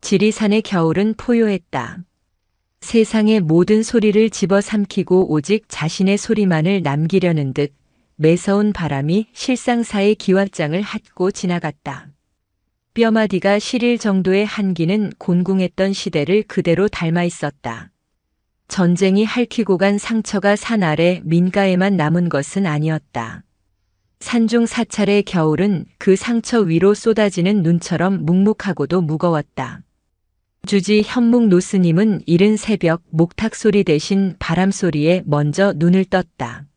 지리산의 겨울은 포효했다. 세상의 모든 소리를 집어삼키고 오직 자신의 소리만을 남기려는 듯 매서운 바람이 실상사의 기왓장을 핥고 지나갔다. 뼈마디가 시릴 정도의 한기는 곤궁했던 시대를 그대로 닮아 있었다. 전쟁이 핥히고 간 상처가 산 아래 민가에만 남은 것은 아니었다. 산중 사찰의 겨울은 그 상처 위로 쏟아지는 눈처럼 묵묵하고도 무거웠다. 주지 현묵 노스님은 이른 새벽 목탁 소리 대신 바람 소리에 먼저 눈을 떴다.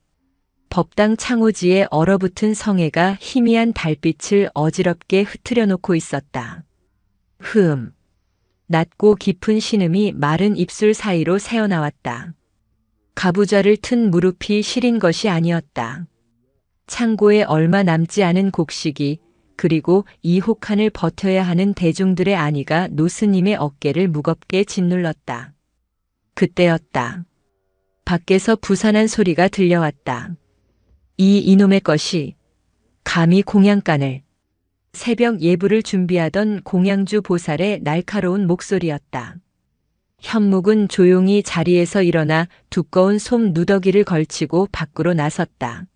법당 창호지에 얼어붙은 성애가 희미한 달빛을 어지럽게 흐트려 놓고 있었다. 낮고 깊은 신음이 마른 입술 사이로 새어나왔다. 가부좌를 튼 무릎이 시린 것이 아니었다. 창고에 얼마 남지 않은 곡식이 그리고 이 혹한을 버텨야 하는 대중들의 안위가 노스님의 어깨를 무겁게 짓눌렀다. 그때였다. 밖에서 부산한 소리가 들려왔다. 이놈의 것이 감히 공양간을. 새벽 예불을 준비하던 공양주 보살의 날카로운 목소리였다. 현묵은 조용히 자리에서 일어나 두꺼운 솜 누더기를 걸치고 밖으로 나섰다.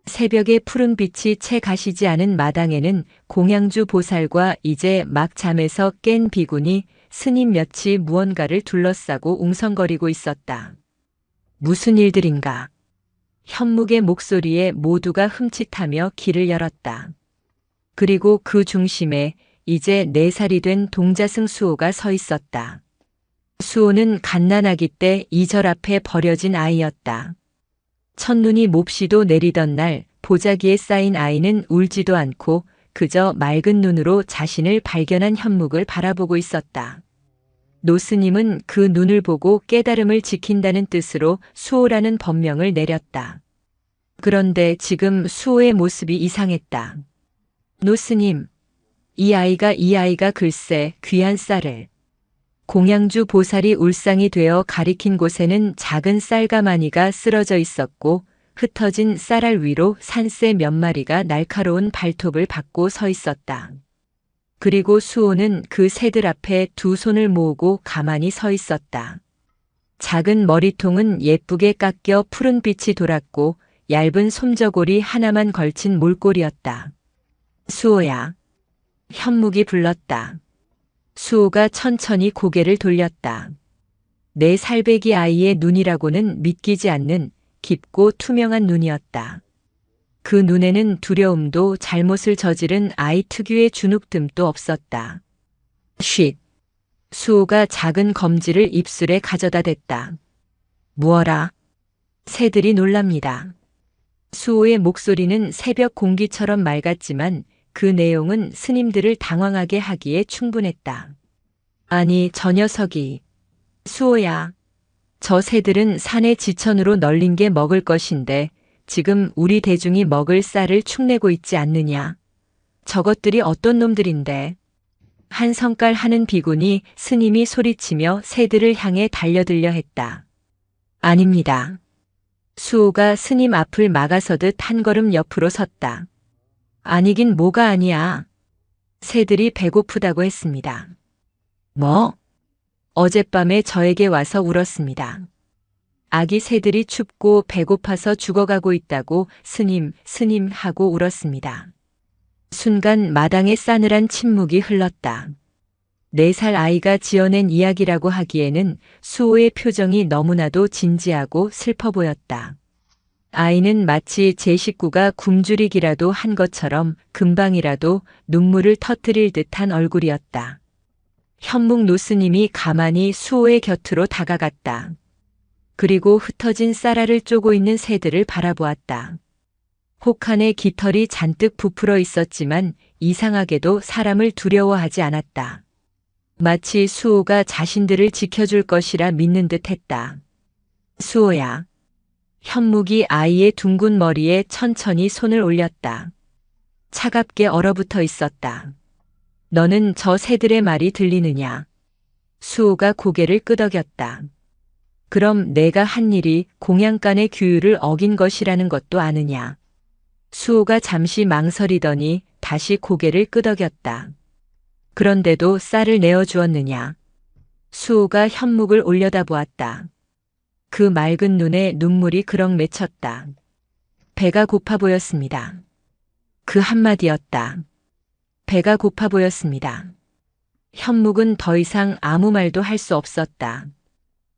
새벽의 푸른 빛이 채 가시지 않은 마당에는 공양주 보살과 이제 막 잠에서 깬 비군이 스님 몇이 무언가를 둘러싸고 웅성거리고 있었다. 무슨 일들인가? 현묵의 목소리에 모두가 흠칫하며 귀를 열었다. 그리고 그 중심에 이제 4살이 된 동자승 수호가 서 있었다. 수호는 갓난아기 때 이 절 앞에 버려진 아이였다. 첫눈이 몹시도 내리던 날 보자기에 쌓인 아이는 울지도 않고 그저 맑은 눈으로 자신을 발견한 현묵을 바라보고 있었다. 노스님은 그 눈을 보고 깨달음을 지킨다는 뜻으로 수호라는 법명을 내렸다. 그런데 지금 수호의 모습이 이상했다. 노스님, 이 아이가 글쎄 귀한 쌀을. 공양주 보살이 울상이 되어 가리킨 곳에는 작은 쌀가마니가 쓰러져 있었고 흩어진 쌀알 위로 산새 몇 마리가 날카로운 발톱을 받고 서 있었다. 그리고 수호는 그 새들 앞에 두 손을 모으고 가만히 서 있었다. 작은 머리통은 예쁘게 깎여 푸른 빛이 돌았고 얇은 솜저고리 하나만 걸친 몰골이었다. 수호야. 현묵이 불렀다. 수호가 천천히 고개를 돌렸다. 내 살배기 아이의 눈이라고는 믿기지 않는 깊고 투명한 눈이었다. 그 눈에는 두려움도 잘못을 저지른 아이 특유의 주눅듦도 없었다. 쉿. 수호가 작은 검지를 입술에 가져다 댔다. 무어라. 새들이 놀랍니다. 수호의 목소리는 새벽 공기처럼 맑았지만 그 내용은 스님들을 당황하게 하기에 충분했다. 아니, 저 녀석이. 수호야. 저 새들은 산의 지천으로 널린 게 먹을 것인데 지금 우리 대중이 먹을 쌀을 축내고 있지 않느냐. 저것들이 어떤 놈들인데. 한 성깔 하는 비군이 스님이 소리치며 새들을 향해 달려들려 했다. 아닙니다. 수호가 스님 앞을 막아서듯 한 걸음 옆으로 섰다. 아니긴 뭐가 아니야. 새들이 배고프다고 했습니다. 뭐? 어젯밤에 저에게 와서 울었습니다. 아기 새들이 춥고 배고파서 죽어가고 있다고 스님 하고 울었습니다. 순간 마당에 싸늘한 침묵이 흘렀다. 4살 아이가 지어낸 이야기라고 하기에는 수호의 표정이 너무나도 진지하고 슬퍼 보였다. 아이는 마치 제 식구가 굶주리기라도 한 것처럼 금방이라도 눈물을 터뜨릴 듯한 얼굴이었다. 현묵 노스님이 가만히 수호의 곁으로 다가갔다. 그리고 흩어진 쌀알을 쪼고 있는 새들을 바라보았다. 혹한의 깃털이 잔뜩 부풀어 있었지만 이상하게도 사람을 두려워하지 않았다. 마치 수호가 자신들을 지켜줄 것이라 믿는 듯 했다. 수호야. 현묵이 아이의 둥근 머리에 천천히 손을 올렸다. 차갑게 얼어붙어 있었다. 너는 저 새들의 말이 들리느냐? 수호가 고개를 끄덕였다. 그럼 내가 한 일이 공양간의 규율을 어긴 것이라는 것도 아느냐? 수호가 잠시 망설이더니 다시 고개를 끄덕였다. 그런데도 쌀을 내어주었느냐. 수호가 현묵을 올려다보았다. 그 맑은 눈에 눈물이 그럭 맺혔다. 배가 고파 보였습니다. 그 한마디였다. 배가 고파 보였습니다. 현묵은 더 이상 아무 말도 할 수 없었다.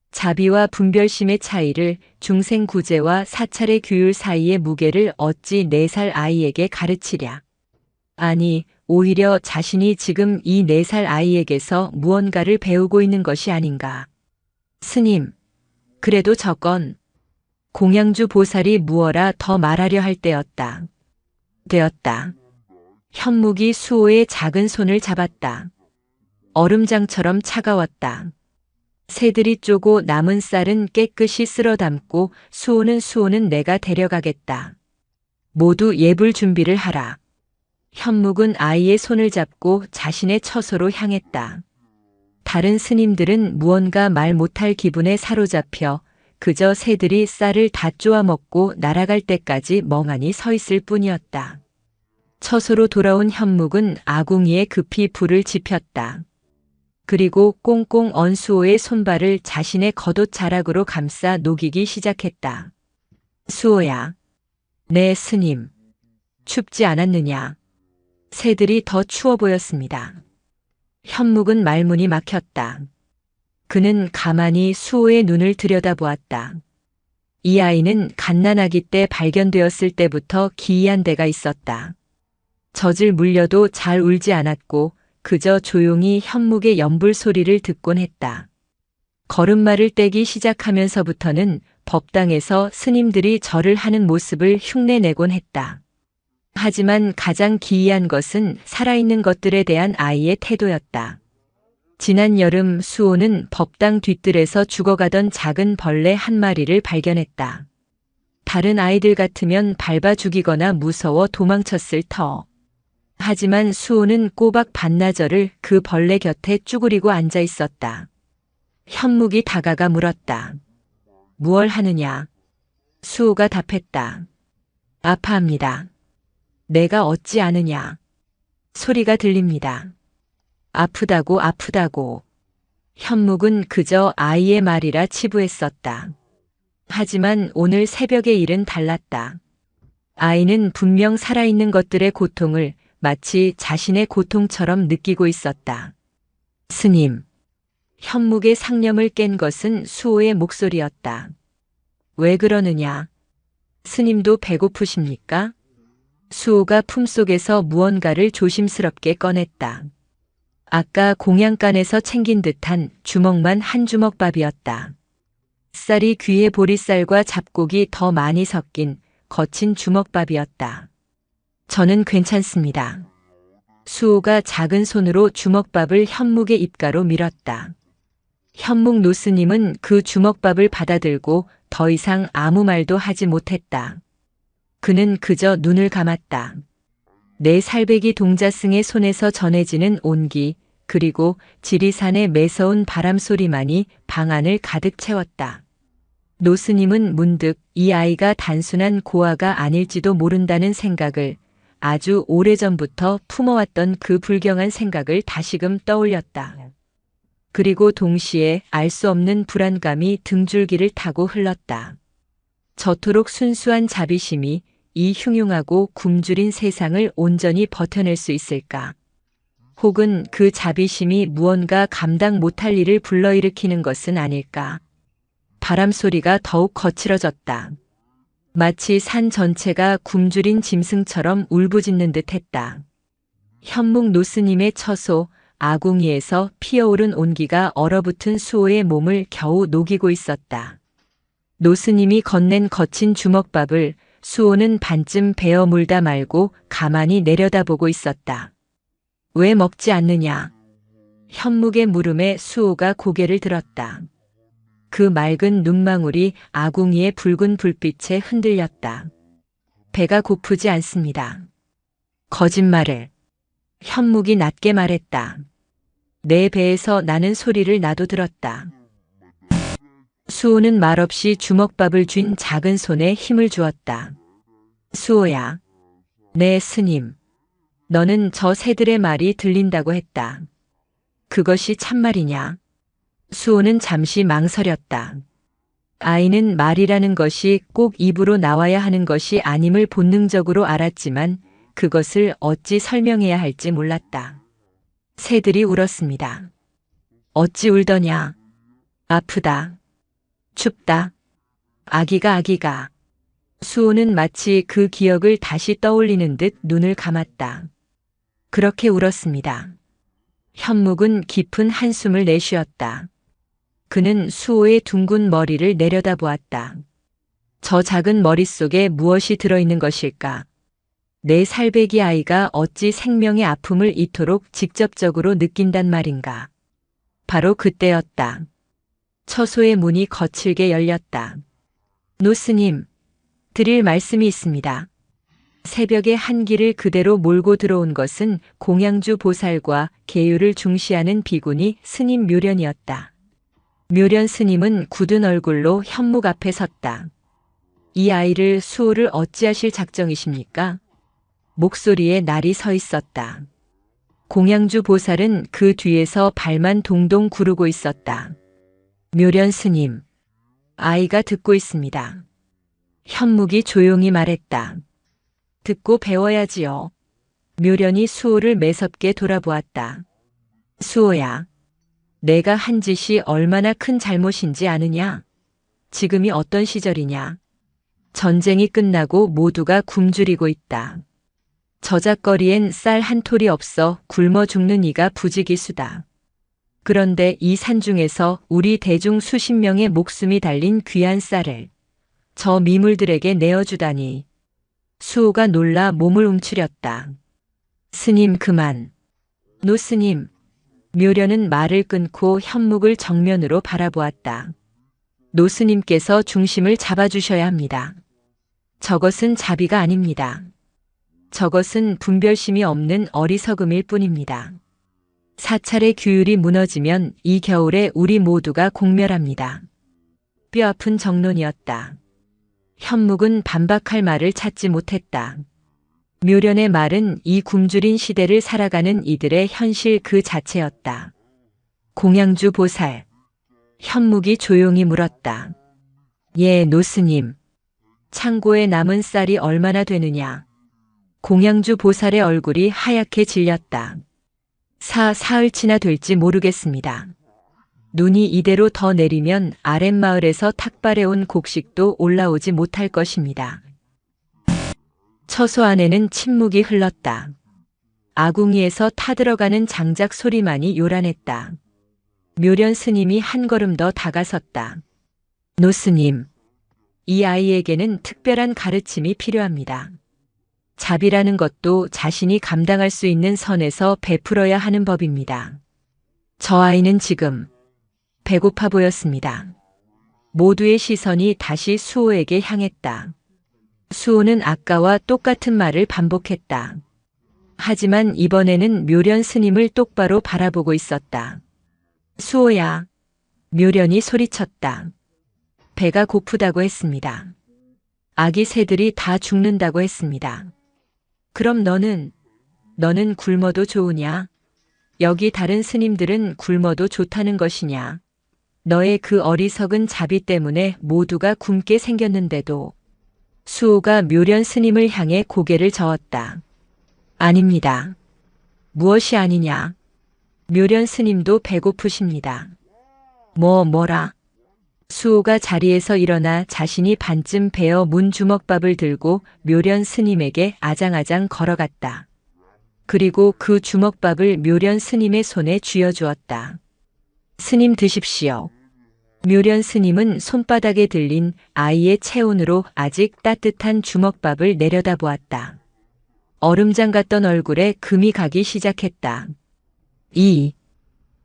자비와 분별심의 차이를, 중생구제와 사찰의 규율 사이의 무게를 어찌 4살 아이에게 가르치랴. 아니, 오히려 자신이 지금 이 4살 아이에게서 무언가를 배우고 있는 것이 아닌가. 스님, 그래도 저건 공양주 보살이 무어라 더 말하려 할 때였다. 되었다. 현묵이 수호의 작은 손을 잡았다. 얼음장처럼 차가웠다. 새들이 쪼고 남은 쌀은 깨끗이 쓸어 담고 수호는 내가 데려가겠다. 모두 예불 준비를 하라. 현묵은 아이의 손을 잡고 자신의 처소로 향했다. 다른 스님들은 무언가 말 못할 기분에 사로잡혀 그저 새들이 쌀을 다 쪼아 먹고 날아갈 때까지 멍하니 서 있을 뿐이었다. 처소로 돌아온 현묵은 아궁이에 급히 불을 지폈다. 그리고 꽁꽁 언 수호의 손발을 자신의 겉옷 자락으로 감싸 녹이기 시작했다. 수호야, 네 스님, 춥지 않았느냐? 새들이 더 추워 보였습니다. 현묵은 말문이 막혔다. 그는 가만히 수호의 눈을 들여다보았다. 이 아이는 갓난아기 때 발견되었을 때부터 기이한 데가 있었다. 젖을 물려도 잘 울지 않았고 그저 조용히 현묵의 연불 소리를 듣곤 했다. 걸음마를 떼기 시작하면서부터는 법당에서 스님들이 절을 하는 모습을 흉내내곤 했다. 하지만 가장 기이한 것은 살아있는 것들에 대한 아이의 태도였다. 지난 여름 수호는 법당 뒤뜰에서 죽어가던 작은 벌레 한 마리를 발견했다. 다른 아이들 같으면 밟아 죽이거나 무서워 도망쳤을 터. 하지만 수호는 꼬박 반나절을 그 벌레 곁에 쭈그리고 앉아 있었다. 현묵이 다가가 물었다. 무얼 하느냐? 수호가 답했다. 아파합니다. 내가 어찌 아느냐? 소리가 들립니다. 아프다고 아프다고. 현묵은 그저 아이의 말이라 치부했었다. 하지만 오늘 새벽의 일은 달랐다. 아이는 분명 살아있는 것들의 고통을 마치 자신의 고통처럼 느끼고 있었다. 스님, 현묵의 상념을 깬 것은 수호의 목소리였다. 왜 그러느냐? 스님도 배고프십니까? 수호가 품속에서 무언가를 조심스럽게 꺼냈다. 아까 공양간에서 챙긴 듯한 주먹만 한 주먹 밥이었다. 쌀이 귀의 보리쌀과 잡곡이 더 많이 섞인 거친 주먹밥이었다. 저는 괜찮습니다. 수호가 작은 손으로 주먹밥을 현묵의 입가로 밀었다. 현묵 노스님은 그 주먹밥을 받아들고 더 이상 아무 말도 하지 못했다. 그는 그저 눈을 감았다. 내 살배기 동자승의 손에서 전해지는 온기, 그리고 지리산의 매서운 바람 소리만이 방 안을 가득 채웠다. 노스님은 문득 이 아이가 단순한 고아가 아닐지도 모른다는 생각을, 아주 오래전부터 품어왔던 그 불경한 생각을 다시금 떠올렸다. 그리고 동시에 알 수 없는 불안감이 등줄기를 타고 흘렀다. 저토록 순수한 자비심이 이 흉흉하고 굶주린 세상을 온전히 버텨낼 수 있을까? 혹은 그 자비심이 무언가 감당 못할 일을 불러일으키는 것은 아닐까? 바람 소리가 더욱 거칠어졌다. 마치 산 전체가 굶주린 짐승처럼 울부짖는 듯 했다. 현묵 노스님의 처소, 아궁이에서 피어오른 온기가 얼어붙은 수호의 몸을 겨우 녹이고 있었다. 노스님이 건넨 거친 주먹밥을 수호는 반쯤 베어 물다 말고 가만히 내려다보고 있었다. 왜 먹지 않느냐? 현묵의 물음에 수호가 고개를 들었다. 그 맑은 눈망울이 아궁이의 붉은 불빛에 흔들렸다. 배가 고프지 않습니다. 거짓말을. 현묵이 낮게 말했다. 내 배에서 나는 소리를 나도 들었다. 수호는 말없이 주먹밥을 쥔 작은 손에 힘을 주었다. 수호야. 네 스님. 너는 저 새들의 말이 들린다고 했다. 그것이 참말이냐? 수호는 잠시 망설였다. 아이는 말이라는 것이 꼭 입으로 나와야 하는 것이 아님을 본능적으로 알았지만 그것을 어찌 설명해야 할지 몰랐다. 새들이 울었습니다. 어찌 울더냐? 아프다. 춥다. 아기가. 수호는 마치 그 기억을 다시 떠올리는 듯 눈을 감았다. 그렇게 울었습니다. 현묵은 깊은 한숨을 내쉬었다. 그는 수호의 둥근 머리를 내려다보았다. 저 작은 머릿속에 무엇이 들어있는 것일까? 내 살배기 아이가 어찌 생명의 아픔을 이토록 직접적으로 느낀단 말인가? 바로 그때였다. 처소의 문이 거칠게 열렸다. 노스님, 드릴 말씀이 있습니다. 새벽의 한기를 그대로 몰고 들어온 것은 공양주 보살과 계율을 중시하는 비구니 스님 묘련이었다. 묘련 스님은 굳은 얼굴로 현묵 앞에 섰다. 이 아이를 수호를 어찌하실 작정이십니까? 목소리에 날이 서 있었다. 공양주 보살은 그 뒤에서 발만 동동 구르고 있었다. 묘련 스님, 아이가 듣고 있습니다. 현묵이 조용히 말했다. 듣고 배워야지요. 묘련이 수호를 매섭게 돌아보았다. 수호야, 내가 한 짓이 얼마나 큰 잘못인지 아느냐? 지금이 어떤 시절이냐? 전쟁이 끝나고 모두가 굶주리고 있다. 저작거리엔 쌀 한 톨이 없어 굶어 죽는 이가 부지기수다. 그런데 이 산중에서 우리 대중 수십 명의 목숨이 달린 귀한 쌀을 저 미물들에게 내어주다니. 수호가 놀라 몸을 움츠렸다. 스님 그만. 노스님. 묘련은 말을 끊고 현묵을 정면으로 바라보았다. 노스님께서 중심을 잡아주셔야 합니다. 저것은 자비가 아닙니다. 저것은 분별심이 없는 어리석음일 뿐입니다. 사찰의 규율이 무너지면 이 겨울에 우리 모두가 공멸합니다. 뼈아픈 정론이었다. 현묵은 반박할 말을 찾지 못했다. 묘련의 말은 이 굶주린 시대를 살아가는 이들의 현실 그 자체였다. 공양주 보살. 현묵이 조용히 물었다. 예, 노스님. 창고에 남은 쌀이 얼마나 되느냐? 공양주 보살의 얼굴이 하얗게 질렸다. 사흘치나 될지 모르겠습니다. 눈이 이대로 더 내리면 아랫마을에서 탁발해온 곡식도 올라오지 못할 것입니다. 처소 안에는 침묵이 흘렀다. 아궁이에서 타들어가는 장작 소리만이 요란했다. 묘련 스님이 한 걸음 더 다가섰다. 노스님, 이 아이에게는 특별한 가르침이 필요합니다. 자비라는 것도 자신이 감당할 수 있는 선에서 베풀어야 하는 법입니다. 저 아이는 지금 배고파 보였습니다. 모두의 시선이 다시 수호에게 향했다. 수호는 아까와 똑같은 말을 반복했다. 하지만 이번에는 묘련 스님을 똑바로 바라보고 있었다. 수호야. 묘련이 소리쳤다. 배가 고프다고 했습니다. 아기 새들이 다 죽는다고 했습니다. 그럼 너는 굶어도 좋으냐? 여기 다른 스님들은 굶어도 좋다는 것이냐? 너의 그 어리석은 자비 때문에 모두가 굶게 생겼는데도. 수호가 묘련 스님을 향해 고개를 저었다. 아닙니다. 무엇이 아니냐? 묘련 스님도 배고프십니다. 뭐라? 수호가 자리에서 일어나 자신이 반쯤 베어 문 주먹밥을 들고 묘련 스님에게 아장아장 걸어갔다. 그리고 그 주먹밥을 묘련 스님의 손에 쥐어주었다. 스님 드십시오. 묘련 스님은 손바닥에 들린 아이의 체온으로 아직 따뜻한 주먹밥을 내려다보았다. 얼음장 같던 얼굴에 금이 가기 시작했다.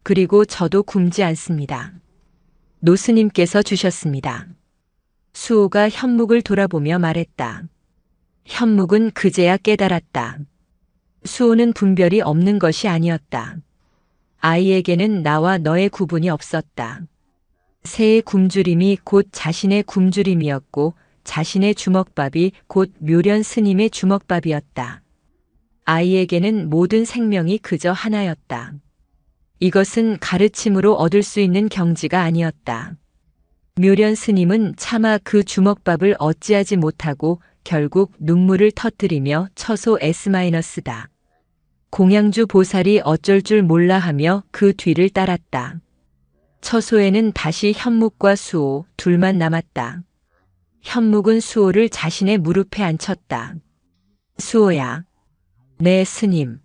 그리고 저도 굶지 않습니다. 노스님께서 주셨습니다. 수호가 현묵을 돌아보며 말했다. 현묵은 그제야 깨달았다. 수호는 분별이 없는 것이 아니었다. 아이에게는 나와 너의 구분이 없었다. 새의 굶주림이 곧 자신의 굶주림이었고 자신의 주먹밥이 곧 묘련 스님의 주먹밥이었다. 아이에게는 모든 생명이 그저 하나였다. 이것은 가르침으로 얻을 수 있는 경지가 아니었다. 묘련 스님은 차마 그 주먹밥을 어찌하지 못하고 결국 눈물을 터뜨리며 처소 S-다. 공양주 보살이 어쩔 줄 몰라 하며 그 뒤를 따랐다. 처소에는 다시 현묵과 수호 둘만 남았다. 현묵은 수호를 자신의 무릎에 앉혔다. 수호야. 네, 스님.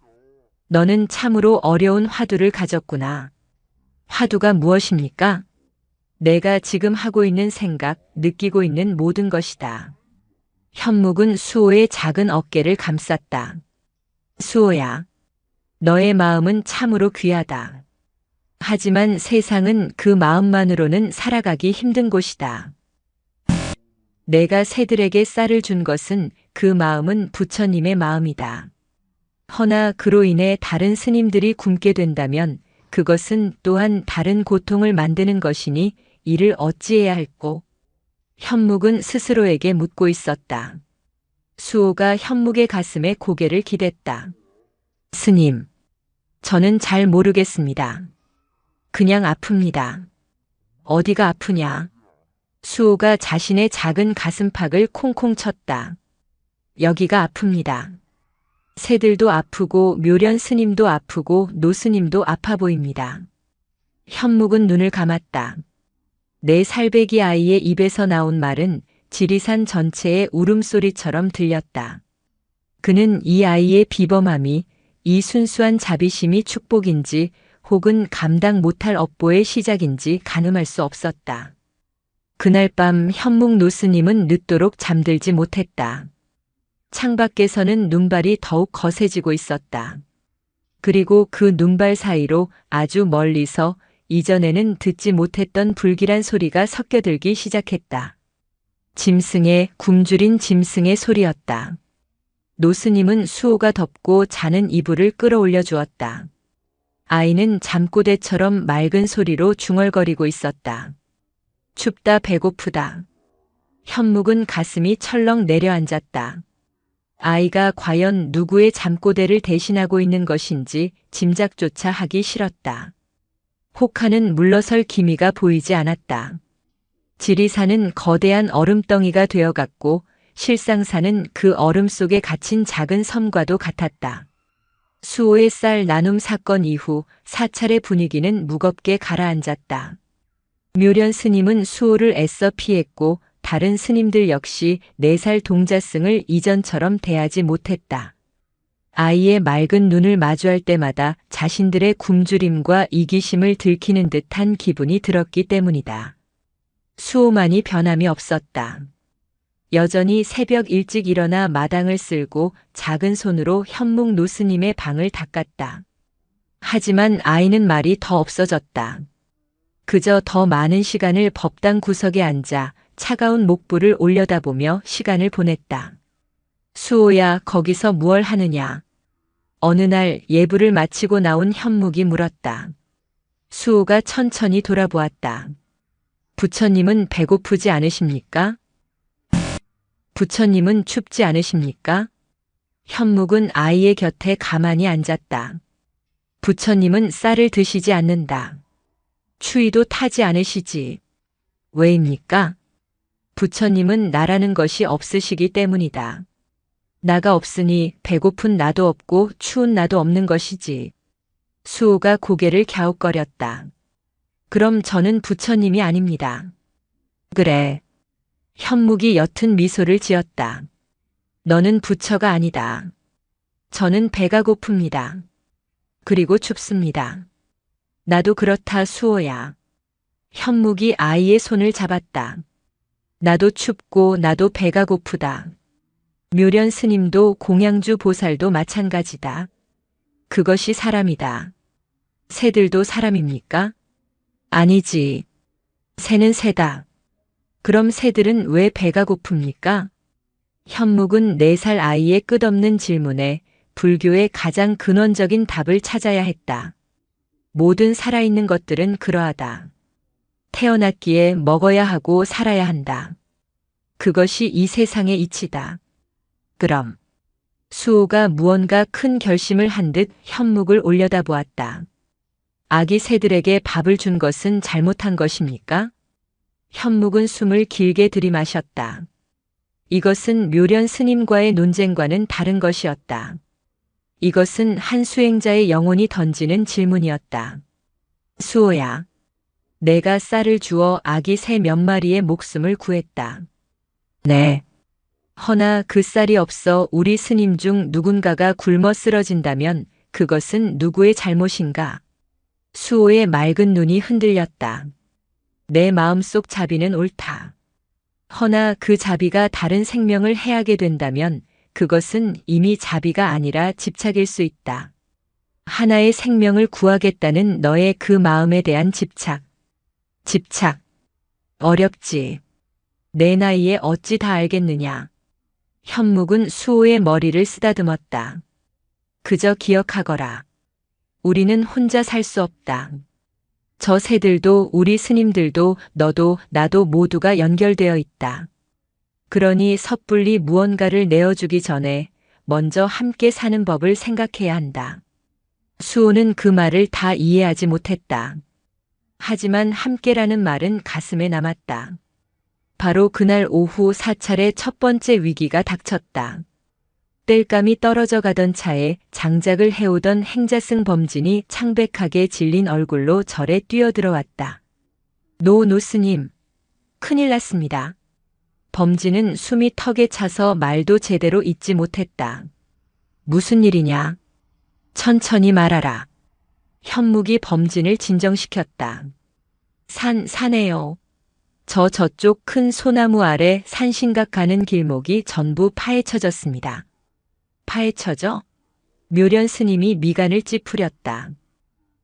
너는 참으로 어려운 화두를 가졌구나. 화두가 무엇입니까? 내가 지금 하고 있는 생각, 느끼고 있는 모든 것이다. 현묵은 수호의 작은 어깨를 감쌌다. 수호야. 너의 마음은 참으로 귀하다. 하지만 세상은 그 마음만으로는 살아가기 힘든 곳이다. 내가 새들에게 쌀을 준 것은 그 마음은 부처님의 마음이다. 허나 그로 인해 다른 스님들이 굶게 된다면 그것은 또한 다른 고통을 만드는 것이니 이를 어찌해야 할꼬? 현묵은 스스로에게 묻고 있었다. 수호가 현묵의 가슴에 고개를 기댔다. 스님, 저는 잘 모르겠습니다. 그냥 아픕니다. 어디가 아프냐? 수호가 자신의 작은 가슴팍을 콩콩 쳤다. 여기가 아픕니다. 새들도 아프고 묘련 스님도 아프고 노스님도 아파 보입니다. 현묵은 눈을 감았다. 내 살배기 아이의 입에서 나온 말은 지리산 전체의 울음소리처럼 들렸다. 그는 이 아이의 비범함이 이 순수한 자비심이 축복인지 혹은 감당 못할 업보의 시작인지 가늠할 수 없었다. 그날 밤 현묵 노스님은 늦도록 잠들지 못했다. 창밖에서는 눈발이 더욱 거세지고 있었다. 그리고 그 눈발 사이로 아주 멀리서 이전에는 듣지 못했던 불길한 소리가 섞여들기 시작했다. 짐승의 굶주린 짐승의 소리였다. 노스님은 수호가 덮고 자는 이불을 끌어올려 주었다. 아이는 잠꼬대처럼 맑은 소리로 중얼거리고 있었다. 춥다 배고프다. 현묵은 가슴이 철렁 내려앉았다. 아이가 과연 누구의 잠꼬대를 대신하고 있는 것인지 짐작조차 하기 싫었다. 혹하는 물러설 기미가 보이지 않았다. 지리산은 거대한 얼음덩이가 되어갔고 실상사는 그 얼음 속에 갇힌 작은 섬과도 같았다. 수호의 쌀 나눔 사건 이후 사찰의 분위기는 무겁게 가라앉았다. 묘련 스님은 수호를 애써 피했고 다른 스님들 역시 4살 동자승을 이전처럼 대하지 못했다. 아이의 맑은 눈을 마주할 때마다 자신들의 굶주림과 이기심을 들키는 듯한 기분이 들었기 때문이다. 수호만이 변함이 없었다. 여전히 새벽 일찍 일어나 마당을 쓸고 작은 손으로 현묵 노스님의 방을 닦았다. 하지만 아이는 말이 더 없어졌다. 그저 더 많은 시간을 법당 구석에 앉아 차가운 목불을 올려다보며 시간을 보냈다. 수호야, 거기서 무얼 하느냐? 어느 날 예불을 마치고 나온 현묵이 물었다. 수호가 천천히 돌아보았다. 부처님은 배고프지 않으십니까? 부처님은 춥지 않으십니까? 현묵은 아이의 곁에 가만히 앉았다. 부처님은 쌀을 드시지 않는다. 추위도 타지 않으시지. 왜입니까? 부처님은 나라는 것이 없으시기 때문이다. 나가 없으니 배고픈 나도 없고 추운 나도 없는 것이지. 수호가 고개를 갸웃거렸다. 그럼 저는 부처님이 아닙니다. 그래. 현묵이 옅은 미소를 지었다. 너는 부처가 아니다. 저는 배가 고픕니다. 그리고 춥습니다. 나도 그렇다 수호야. 현묵이 아이의 손을 잡았다. 나도 춥고 나도 배가 고프다. 묘련 스님도 공양주 보살도 마찬가지다. 그것이 사람이다. 새들도 사람입니까? 아니지. 새는 새다. 그럼 새들은 왜 배가 고픕니까? 현묵은 4살 아이의 끝없는 질문에 불교의 가장 근원적인 답을 찾아야 했다. 모든 살아있는 것들은 그러하다. 태어났기에 먹어야 하고 살아야 한다. 그것이 이 세상의 이치다. 그럼 수호가 무언가 큰 결심을 한 듯 현묵을 올려다보았다. 아기 새들에게 밥을 준 것은 잘못한 것입니까? 현묵은 숨을 길게 들이마셨다. 이것은 묘련 스님과의 논쟁과는 다른 것이었다. 이것은 한 수행자의 영혼이 던지는 질문이었다. 수호야, 내가 쌀을 주어 아기 새 몇 마리의 목숨을 구했다. 네. 허나 그 쌀이 없어 우리 스님 중 누군가가 굶어 쓰러진다면 그것은 누구의 잘못인가? 수호의 맑은 눈이 흔들렸다. 내 마음속 자비는 옳다. 허나 그 자비가 다른 생명을 해하게 된다면 그것은 이미 자비가 아니라 집착일 수 있다. 하나의 생명을 구하겠다는 너의 그 마음에 대한 집착. 집착. 어렵지. 내 나이에 어찌 다 알겠느냐. 현묵은 수호의 머리를 쓰다듬었다. 그저 기억하거라. 우리는 혼자 살 수 없다. 저 새들도 우리 스님들도 너도 나도 모두가 연결되어 있다. 그러니 섣불리 무언가를 내어주기 전에 먼저 함께 사는 법을 생각해야 한다. 수호는 그 말을 다 이해하지 못했다. 하지만 함께라는 말은 가슴에 남았다. 바로 그날 오후 사찰의 첫 번째 위기가 닥쳤다. 땔감이 떨어져 가던 차에 장작을 해오던 행자승 범진이 창백하게 질린 얼굴로 절에 뛰어들어왔다. 노 스님, 큰일 났습니다. 범진은 숨이 턱에 차서 말도 제대로 잇지 못했다. 무슨 일이냐? 천천히 말하라. 현묵이 범진을 진정시켰다. 산에요. 저쪽 큰 소나무 아래 산신각 가는 길목이 전부 파헤쳐졌습니다. 파헤쳐져? 묘련 스님이 미간을 찌푸렸다.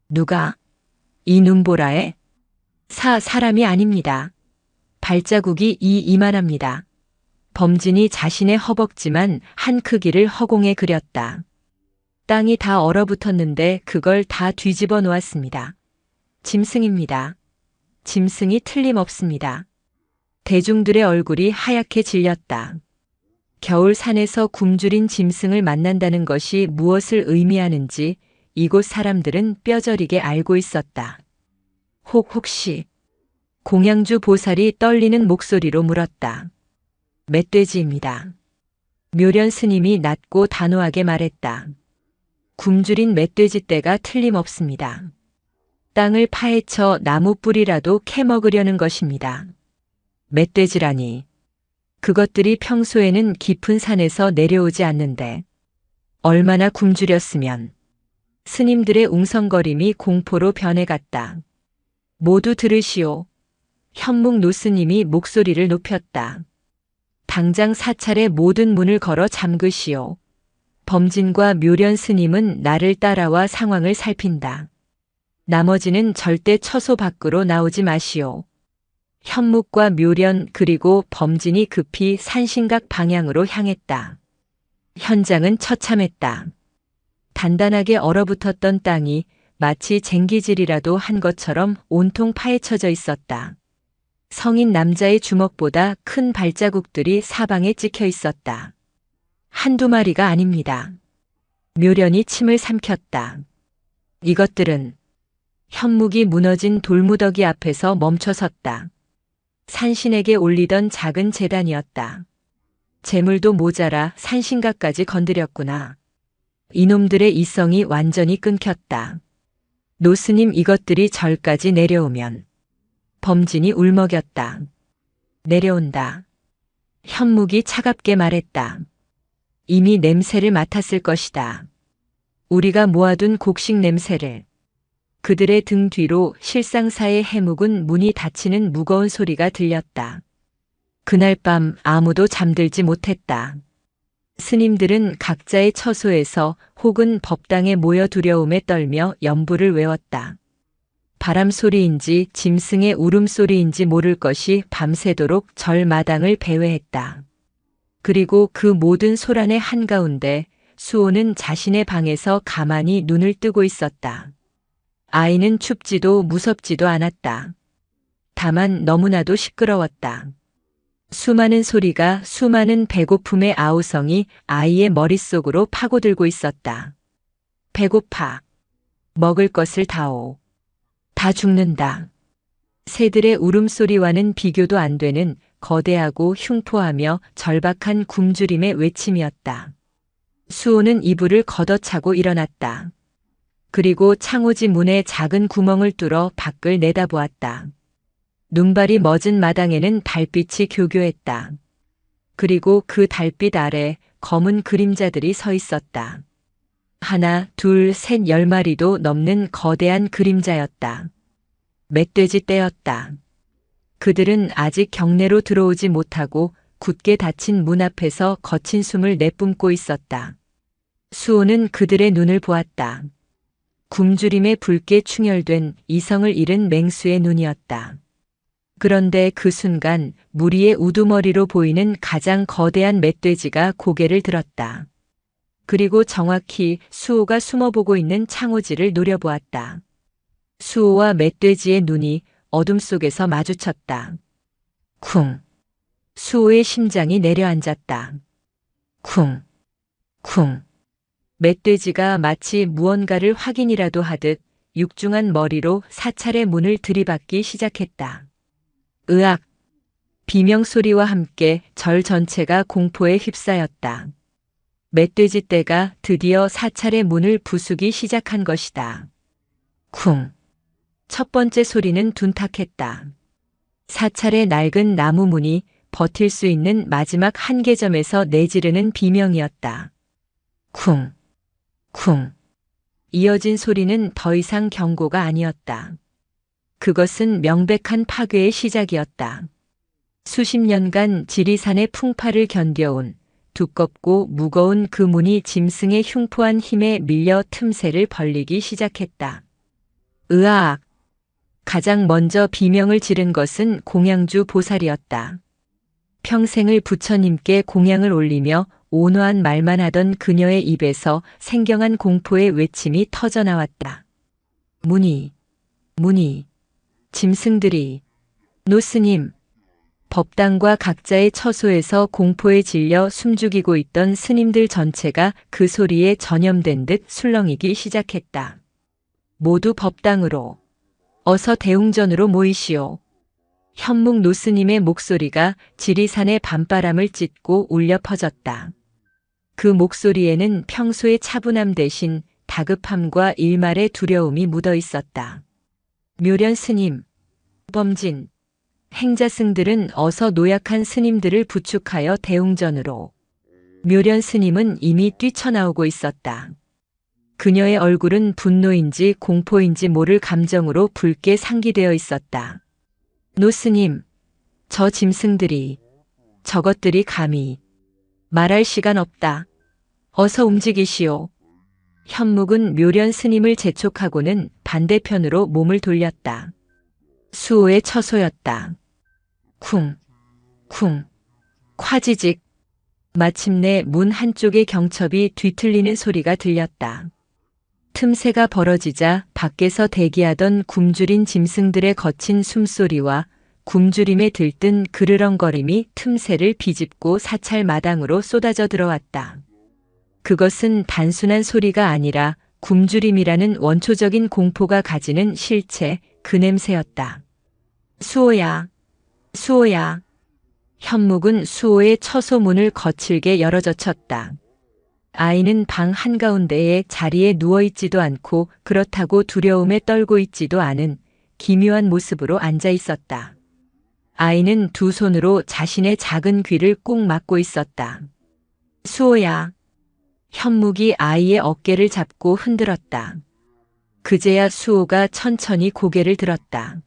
누가? 이 눈보라에? 사람이 아닙니다. 발자국이 이만합니다. 범진이 자신의 허벅지만 한 크기를 허공에 그렸다. 땅이 다 얼어붙었는데 그걸 다 뒤집어 놓았습니다. 짐승입니다. 짐승이 틀림없습니다. 대중들의 얼굴이 하얗게 질렸다. 겨울 산에서 굶주린 짐승을 만난다는 것이 무엇을 의미하는지 이곳 사람들은 뼈저리게 알고 있었다. 혹시 공양주 보살이 떨리는 목소리로 물었다. 멧돼지입니다. 묘련 스님이 낮고 단호하게 말했다. 굶주린 멧돼지 떼가 틀림없습니다. 땅을 파헤쳐 나무 뿌리라도 캐먹으려는 것입니다. 멧돼지라니. 그것들이 평소에는 깊은 산에서 내려오지 않는데 얼마나 굶주렸으면. 스님들의 웅성거림이 공포로 변해갔다. 모두 들으시오. 현묵 노스님이 목소리를 높였다. 당장 사찰의 모든 문을 걸어 잠그시오. 범진과 묘련 스님은 나를 따라와 상황을 살핀다. 나머지는 절대 처소 밖으로 나오지 마시오. 현묵과 묘련 그리고 범진이 급히 산신각 방향으로 향했다. 현장은 처참했다. 단단하게 얼어붙었던 땅이 마치 쟁기질이라도 한 것처럼 온통 파헤쳐져 있었다. 성인 남자의 주먹보다 큰 발자국들이 사방에 찍혀 있었다. 한두 마리가 아닙니다. 묘련이 침을 삼켰다. 이것들은 현묵이 무너진 돌무더기 앞에서 멈춰섰다. 산신에게 올리던 작은 제단이었다. 재물도 모자라 산신각까지 건드렸구나. 이놈들의 이성이 완전히 끊겼다. 노스님 이것들이 절까지 내려오면. 범진이 울먹였다. 내려온다. 현묵이 차갑게 말했다. 이미 냄새를 맡았을 것이다. 우리가 모아둔 곡식 냄새를. 그들의 등 뒤로 실상사의 해묵은 문이 닫히는 무거운 소리가 들렸다. 그날 밤 아무도 잠들지 못했다. 스님들은 각자의 처소에서 혹은 법당에 모여 두려움에 떨며 연부를 외웠다. 바람 소리인지 짐승의 울음소리인지 모를 것이 밤새도록 절마당을 배회했다. 그리고 그 모든 소란의 한가운데 수호는 자신의 방에서 가만히 눈을 뜨고 있었다. 아이는 춥지도 무섭지도 않았다. 다만 너무나도 시끄러웠다. 수많은 소리가 수많은 배고픔의 아우성이 아이의 머릿속으로 파고들고 있었다. 배고파. 먹을 것을 다오. 다 죽는다. 새들의 울음소리와는 비교도 안 되는 거대하고 흉포하며 절박한 굶주림의 외침이었다. 수호는 이불을 걷어차고 일어났다. 그리고 창호지 문에 작은 구멍을 뚫어 밖을 내다보았다. 눈발이 멎은 마당에는 달빛이 교교했다. 그리고 그 달빛 아래 검은 그림자들이 서 있었다. 하나, 둘, 셋, 10마리도 넘는 거대한 그림자였다. 멧돼지 떼였다. 그들은 아직 경내로 들어오지 못하고 굳게 닫힌 문 앞에서 거친 숨을 내뿜고 있었다. 수호는 그들의 눈을 보았다. 굶주림에 붉게 충혈된 이성을 잃은 맹수의 눈이었다. 그런데 그 순간 무리의 우두머리로 보이는 가장 거대한 멧돼지가 고개를 들었다. 그리고 정확히 수호가 숨어보고 있는 창호지를 노려보았다. 수호와 멧돼지의 눈이 어둠 속에서 마주쳤다. 쿵. 수호의 심장이 내려앉았다. 쿵. 쿵. 멧돼지가 마치 무언가를 확인이라도 하듯 육중한 머리로 사찰의 문을 들이받기 시작했다. 으악! 비명소리와 함께 절 전체가 공포에 휩싸였다. 멧돼지 떼가 드디어 사찰의 문을 부수기 시작한 것이다. 쿵! 첫 번째 소리는 둔탁했다. 사찰의 낡은 나무 문이 버틸 수 있는 마지막 한계점에서 내지르는 비명이었다. 쿵! 쿵! 이어진 소리는 더 이상 경고가 아니었다. 그것은 명백한 파괴의 시작이었다. 수십 년간 지리산의 풍파를 견뎌온 두껍고 무거운 그 문이 짐승의 흉포한 힘에 밀려 틈새를 벌리기 시작했다. 으악! 가장 먼저 비명을 지른 것은 공양주 보살이었다. 평생을 부처님께 공양을 올리며 온화한 말만 하던 그녀의 입에서 생경한 공포의 외침이 터져나왔다. 문이, 짐승들이, 노스님, 법당과 각자의 처소에서 공포에 질려 숨죽이고 있던 스님들 전체가 그 소리에 전염된 듯 술렁이기 시작했다. 모두 법당으로, 어서 대웅전으로 모이시오. 현묵 노스님의 목소리가 지리산의 밤바람을 찢고 울려 퍼졌다. 그 목소리에는 평소의 차분함 대신 다급함과 일말의 두려움이 묻어 있었다. 묘련 스님, 범진, 행자승들은 어서 노약한 스님들을 부축하여 대웅전으로. 묘련 스님은 이미 뛰쳐나오고 있었다. 그녀의 얼굴은 분노인지 공포인지 모를 감정으로 붉게 상기되어 있었다. 노스님, 저 짐승들이, 저것들이 감히. 말할 시간 없다. 어서 움직이시오. 현묵은 묘련 스님을 재촉하고는 반대편으로 몸을 돌렸다. 수호의 처소였다. 쿵, 쿵, 콰지직. 마침내 문 한쪽의 경첩이 뒤틀리는 소리가 들렸다. 틈새가 벌어지자 밖에서 대기하던 굶주린 짐승들의 거친 숨소리와 굶주림에 들뜬 그르렁거림이 틈새를 비집고 사찰 마당으로 쏟아져 들어왔다. 그것은 단순한 소리가 아니라 굶주림이라는 원초적인 공포가 가지는 실체, 그 냄새였다. 수호야, 수호야. 현묵은 수호의 처소 문을 거칠게 열어젖혔다. 아이는 방 한가운데에 자리에 누워있지도 않고 그렇다고 두려움에 떨고 있지도 않은 기묘한 모습으로 앉아 있었다. 아이는 두 손으로 자신의 작은 귀를 꾹 막고 있었다. 수호야. 현묵이 아이의 어깨를 잡고 흔들었다. 그제야 수호가 천천히 고개를 들었다.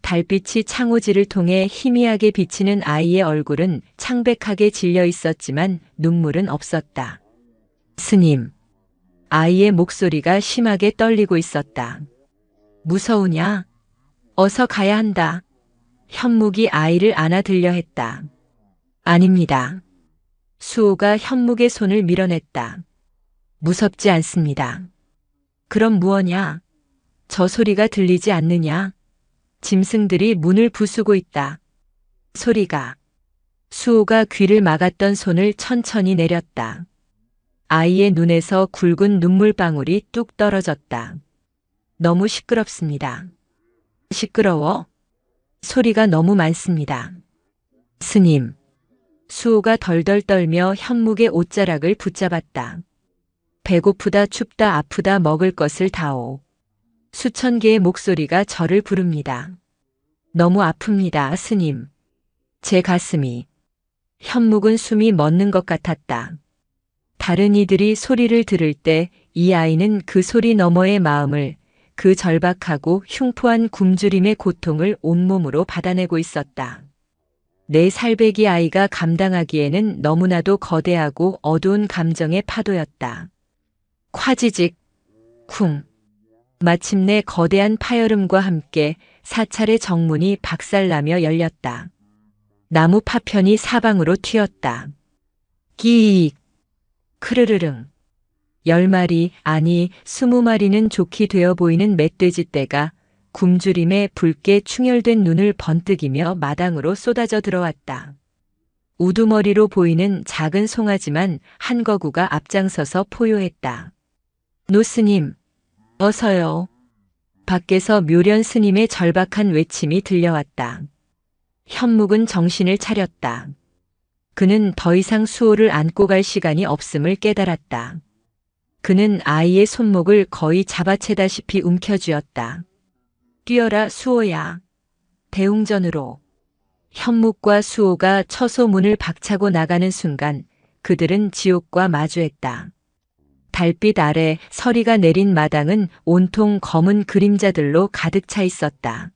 달빛이 창호지를 통해 희미하게 비치는 아이의 얼굴은 창백하게 질려 있었지만 눈물은 없었다. 스님. 아이의 목소리가 심하게 떨리고 있었다. 무서우냐? 어서 가야 한다. 현묵이 아이를 안아들려 했다. 아닙니다. 수호가 현묵의 손을 밀어냈다. 무섭지 않습니다. 그럼 무엇냐? 저 소리가 들리지 않느냐? 짐승들이 문을 부수고 있다. 소리가. 수호가 귀를 막았던 손을 천천히 내렸다. 아이의 눈에서 굵은 눈물방울이 뚝 떨어졌다. 너무 시끄럽습니다. 시끄러워? 소리가 너무 많습니다. 스님. 수호가 덜덜 떨며 현묵의 옷자락을 붙잡았다. 배고프다 춥다 아프다 먹을 것을 다오. 수천 개의 목소리가 저를 부릅니다. 너무 아픕니다, 스님. 제 가슴이. 현묵은 숨이 멎는 것 같았다. 다른 이들이 소리를 들을 때 이 아이는 그 소리 너머의 마음을, 그 절박하고 흉포한 굶주림의 고통을 온몸으로 받아내고 있었다. 내 살배기 아이가 감당하기에는 너무나도 거대하고 어두운 감정의 파도였다. 콰지직, 쿵. 마침내 거대한 파열음과 함께 사찰의 정문이 박살나며 열렸다. 나무 파편이 사방으로 튀었다. 끼익. 크르르릉. 10마리, 아니 20마리는 좋게 되어 보이는 멧돼지 떼가 굶주림에 붉게 충혈된 눈을 번뜩이며 마당으로 쏟아져 들어왔다. 우두머리로 보이는 작은 송아지만 한 거구가 앞장서서 포효했다. 노스님, 어서요. 밖에서 묘련 스님의 절박한 외침이 들려왔다. 현묵은 정신을 차렸다. 그는 더 이상 수호를 안고 갈 시간이 없음을 깨달았다. 그는 아이의 손목을 거의 잡아채다시피 움켜쥐었다. 뛰어라 수호야. 대웅전으로. 현묵과 수호가 처소 문을 박차고 나가는 순간 그들은 지옥과 마주했다. 달빛 아래 서리가 내린 마당은 온통 검은 그림자들로 가득 차 있었다.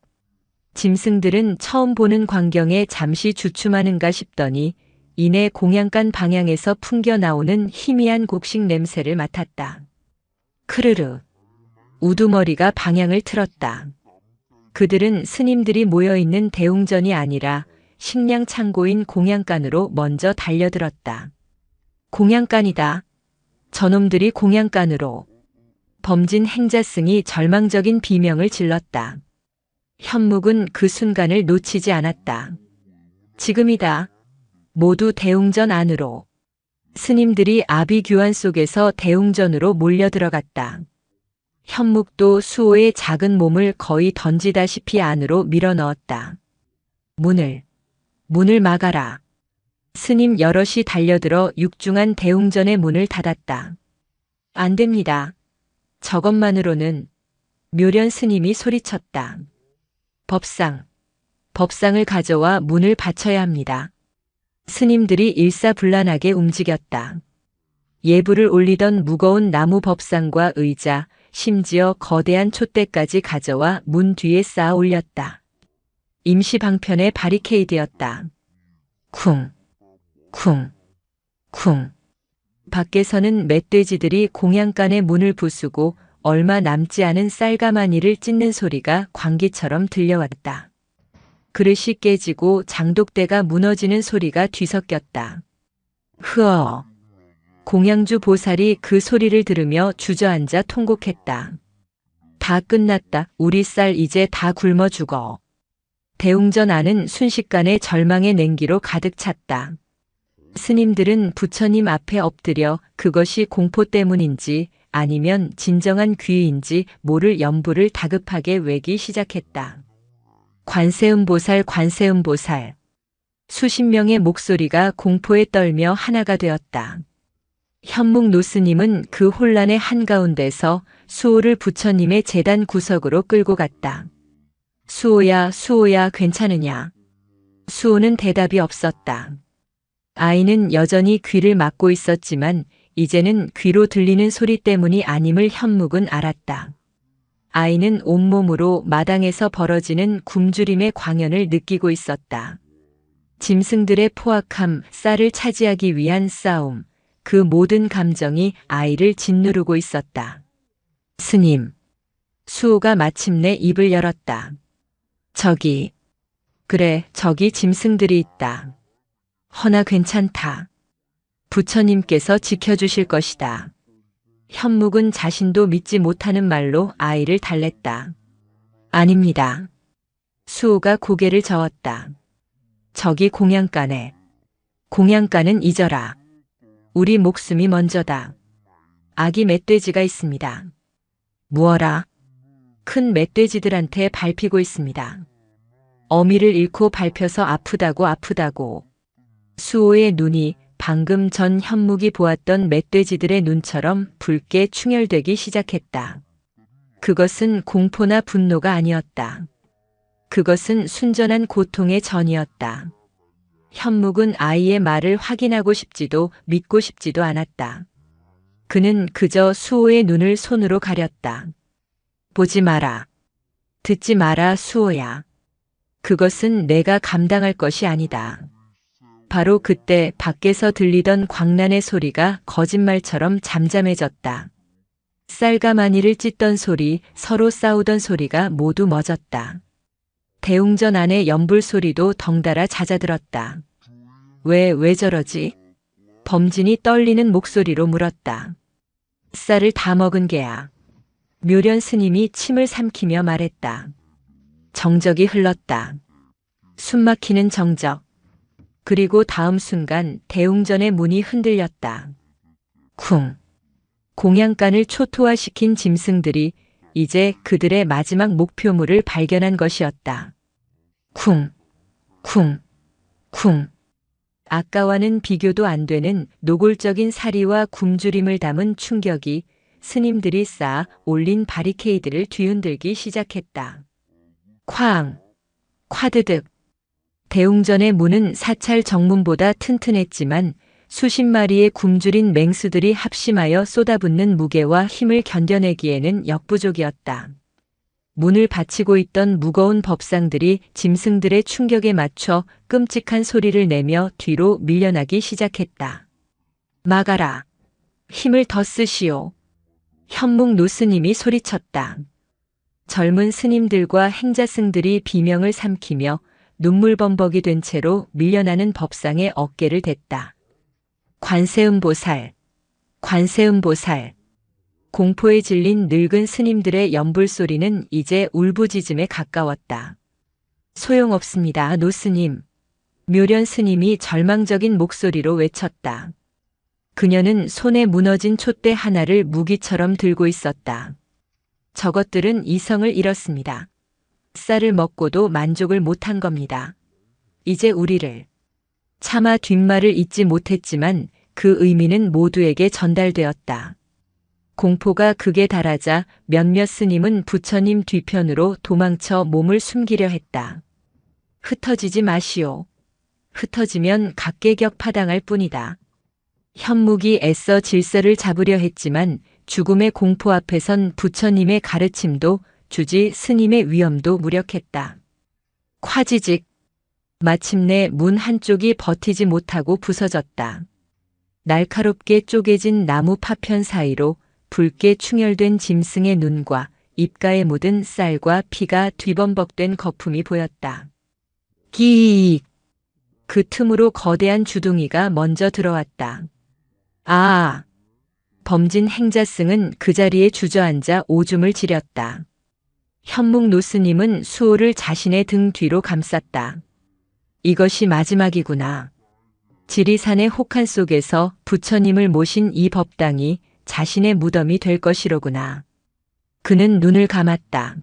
짐승들은 처음 보는 광경에 잠시 주춤하는가 싶더니 이내 공양간 방향에서 풍겨 나오는 희미한 곡식 냄새를 맡았다. 크르르. 우두머리가 방향을 틀었다. 그들은 스님들이 모여있는 대웅전이 아니라 식량 창고인 공양간으로 먼저 달려들었다. 공양간이다. 저놈들이 공양간으로. 범진 행자승이 절망적인 비명을 질렀다. 현묵은 그 순간을 놓치지 않았다. 지금이다. 모두 대웅전 안으로. 스님들이 아비규환 속에서 대웅전으로 몰려들어갔다. 현묵도 수호의 작은 몸을 거의 던지다시피 안으로 밀어넣었다. 문을 막아라. 스님 여럿이 달려들어 육중한 대웅전의 문을 닫았다. 안 됩니다. 저것만으로는. 묘련 스님이 소리쳤다. 법상을 가져와 문을 받쳐야 합니다. 스님들이 일사불란하게 움직였다. 예불을 올리던 무거운 나무 법상과 의자, 심지어 거대한 촛대까지 가져와 문 뒤에 쌓아 올렸다. 임시 방편의 바리케이드였다. 쿵, 쿵, 쿵. 밖에서는 멧돼지들이 공양간의 문을 부수고 얼마 남지 않은 쌀가마니를 찢는 소리가 광기처럼 들려왔다. 그릇이 깨지고 장독대가 무너지는 소리가 뒤섞였다. 흐어. 공양주 보살이 그 소리를 들으며 주저앉아 통곡했다. 다 끝났다. 우리 쌀 이제 다 굶어 죽어. 대웅전 안은 순식간에 절망의 냉기로 가득 찼다. 스님들은 부처님 앞에 엎드려 그것이 공포 때문인지 아니면 진정한 귀의인지 모를 염불을 다급하게 외기 시작했다. 관세음보살, 관세음보살. 수십 명의 목소리가 공포에 떨며 하나가 되었다. 현묵 노스님은 그 혼란의 한가운데서 수호를 부처님의 제단 구석으로 끌고 갔다. 수호야, 수호야, 괜찮으냐? 수호는 대답이 없었다. 아이는 여전히 귀를 막고 있었지만 이제는 귀로 들리는 소리 때문이 아님을 현묵은 알았다. 아이는 온몸으로 마당에서 벌어지는 굶주림의 광연을 느끼고 있었다. 짐승들의 포악함, 쌀을 차지하기 위한 싸움, 그 모든 감정이 아이를 짓누르고 있었다. 스님. 수호가 마침내 입을 열었다. 그래, 저기 짐승들이 있다. 허나 괜찮다. 부처님께서 지켜주실 것이다. 현묵은 자신도 믿지 못하는 말로 아이를 달랬다. 아닙니다. 수호가 고개를 저었다. 저기 공양간에 공양가는 잊어라. 우리 목숨이 먼저다. 아기 멧돼지가 있습니다. 무어라. 큰 멧돼지들한테 밟히고 있습니다. 어미를 잃고 밟혀서 아프다고. 수호의 눈이 방금 전 현묵이 보았던 멧돼지들의 눈처럼 붉게 충혈되기 시작했다. 그것은 공포나 분노가 아니었다. 그것은 순전한 고통의 전이었다. 현묵은 아이의 말을 확인하고 싶지도 믿고 싶지도 않았다. 그는 그저 수호의 눈을 손으로 가렸다. 보지 마라. 듣지 마라, 수호야. 그것은 내가 감당할 것이 아니다. 바로 그때 밖에서 들리던 광란의 소리가 거짓말처럼 잠잠해졌다. 쌀과 마니를 찢던 소리, 서로 싸우던 소리가 모두 멎었다. 대웅전 안의 연불 소리도 덩달아 잦아들었다. 왜 저러지? 범진이 떨리는 목소리로 물었다. 쌀을 다 먹은 개야. 묘련 스님이 침을 삼키며 말했다. 정적이 흘렀다. 숨막히는 정적. 그리고 다음 순간 대웅전의 문이 흔들렸다. 쿵. 공양간을 초토화시킨 짐승들이 이제 그들의 마지막 목표물을 발견한 것이었다. 쿵. 쿵. 쿵. 아까와는 비교도 안 되는 노골적인 사리와 굶주림을 담은 충격이 스님들이 쌓아 올린 바리케이드를 뒤흔들기 시작했다. 쾅. 콰드득. 대웅전의 문은 사찰 정문보다 튼튼했지만 수십 마리의 굶주린 맹수들이 합심하여 쏟아붓는 무게와 힘을 견뎌내기에는 역부족이었다. 문을 받치고 있던 무거운 법상들이 짐승들의 충격에 맞춰 끔찍한 소리를 내며 뒤로 밀려나기 시작했다. 막아라. 힘을 더 쓰시오. 현묵 노스님이 소리쳤다. 젊은 스님들과 행자승들이 비명을 삼키며 눈물범벅이 된 채로 밀려나는 법상의 어깨를 댔다. 관세음보살, 관세음보살. 공포에 질린 늙은 스님들의 연불소리는 이제 울부짖음에 가까웠다. 소용없습니다, 노스님. 묘련 스님이 절망적인 목소리로 외쳤다. 그녀는 손에 무너진 촛대 하나를 무기처럼 들고 있었다. 저것들은 이성을 잃었습니다. 쌀을 먹고도 만족을 못한 겁니다. 이제 우리를. 차마 뒷말을 잇지 못했지만 그 의미는 모두에게 전달되었다. 공포가 극에 달하자 몇몇 스님은 부처님 뒤편으로 도망쳐 몸을 숨기려 했다. 흩어지지 마시오. 흩어지면 각계격파당할 뿐이다. 현묵이 애써 질서를 잡으려 했지만 죽음의 공포 앞에선 부처님의 가르침도 주지 스님의 위엄도 무력했다. 콰지직. 마침내 문 한쪽이 버티지 못하고 부서졌다. 날카롭게 쪼개진 나무 파편 사이로 붉게 충혈된 짐승의 눈과 입가에 묻은 쌀과 피가 뒤범벅된 거품이 보였다. 기익! 그 틈으로 거대한 주둥이가 먼저 들어왔다. 아! 범진 행자승은 그 자리에 주저앉아 오줌을 지렸다. 현묵 노스님은 수호를 자신의 등 뒤로 감쌌다. 이것이 마지막이구나. 지리산의 혹한 속에서 부처님을 모신 이 법당이 자신의 무덤이 될 것이로구나. 그는 눈을 감았다.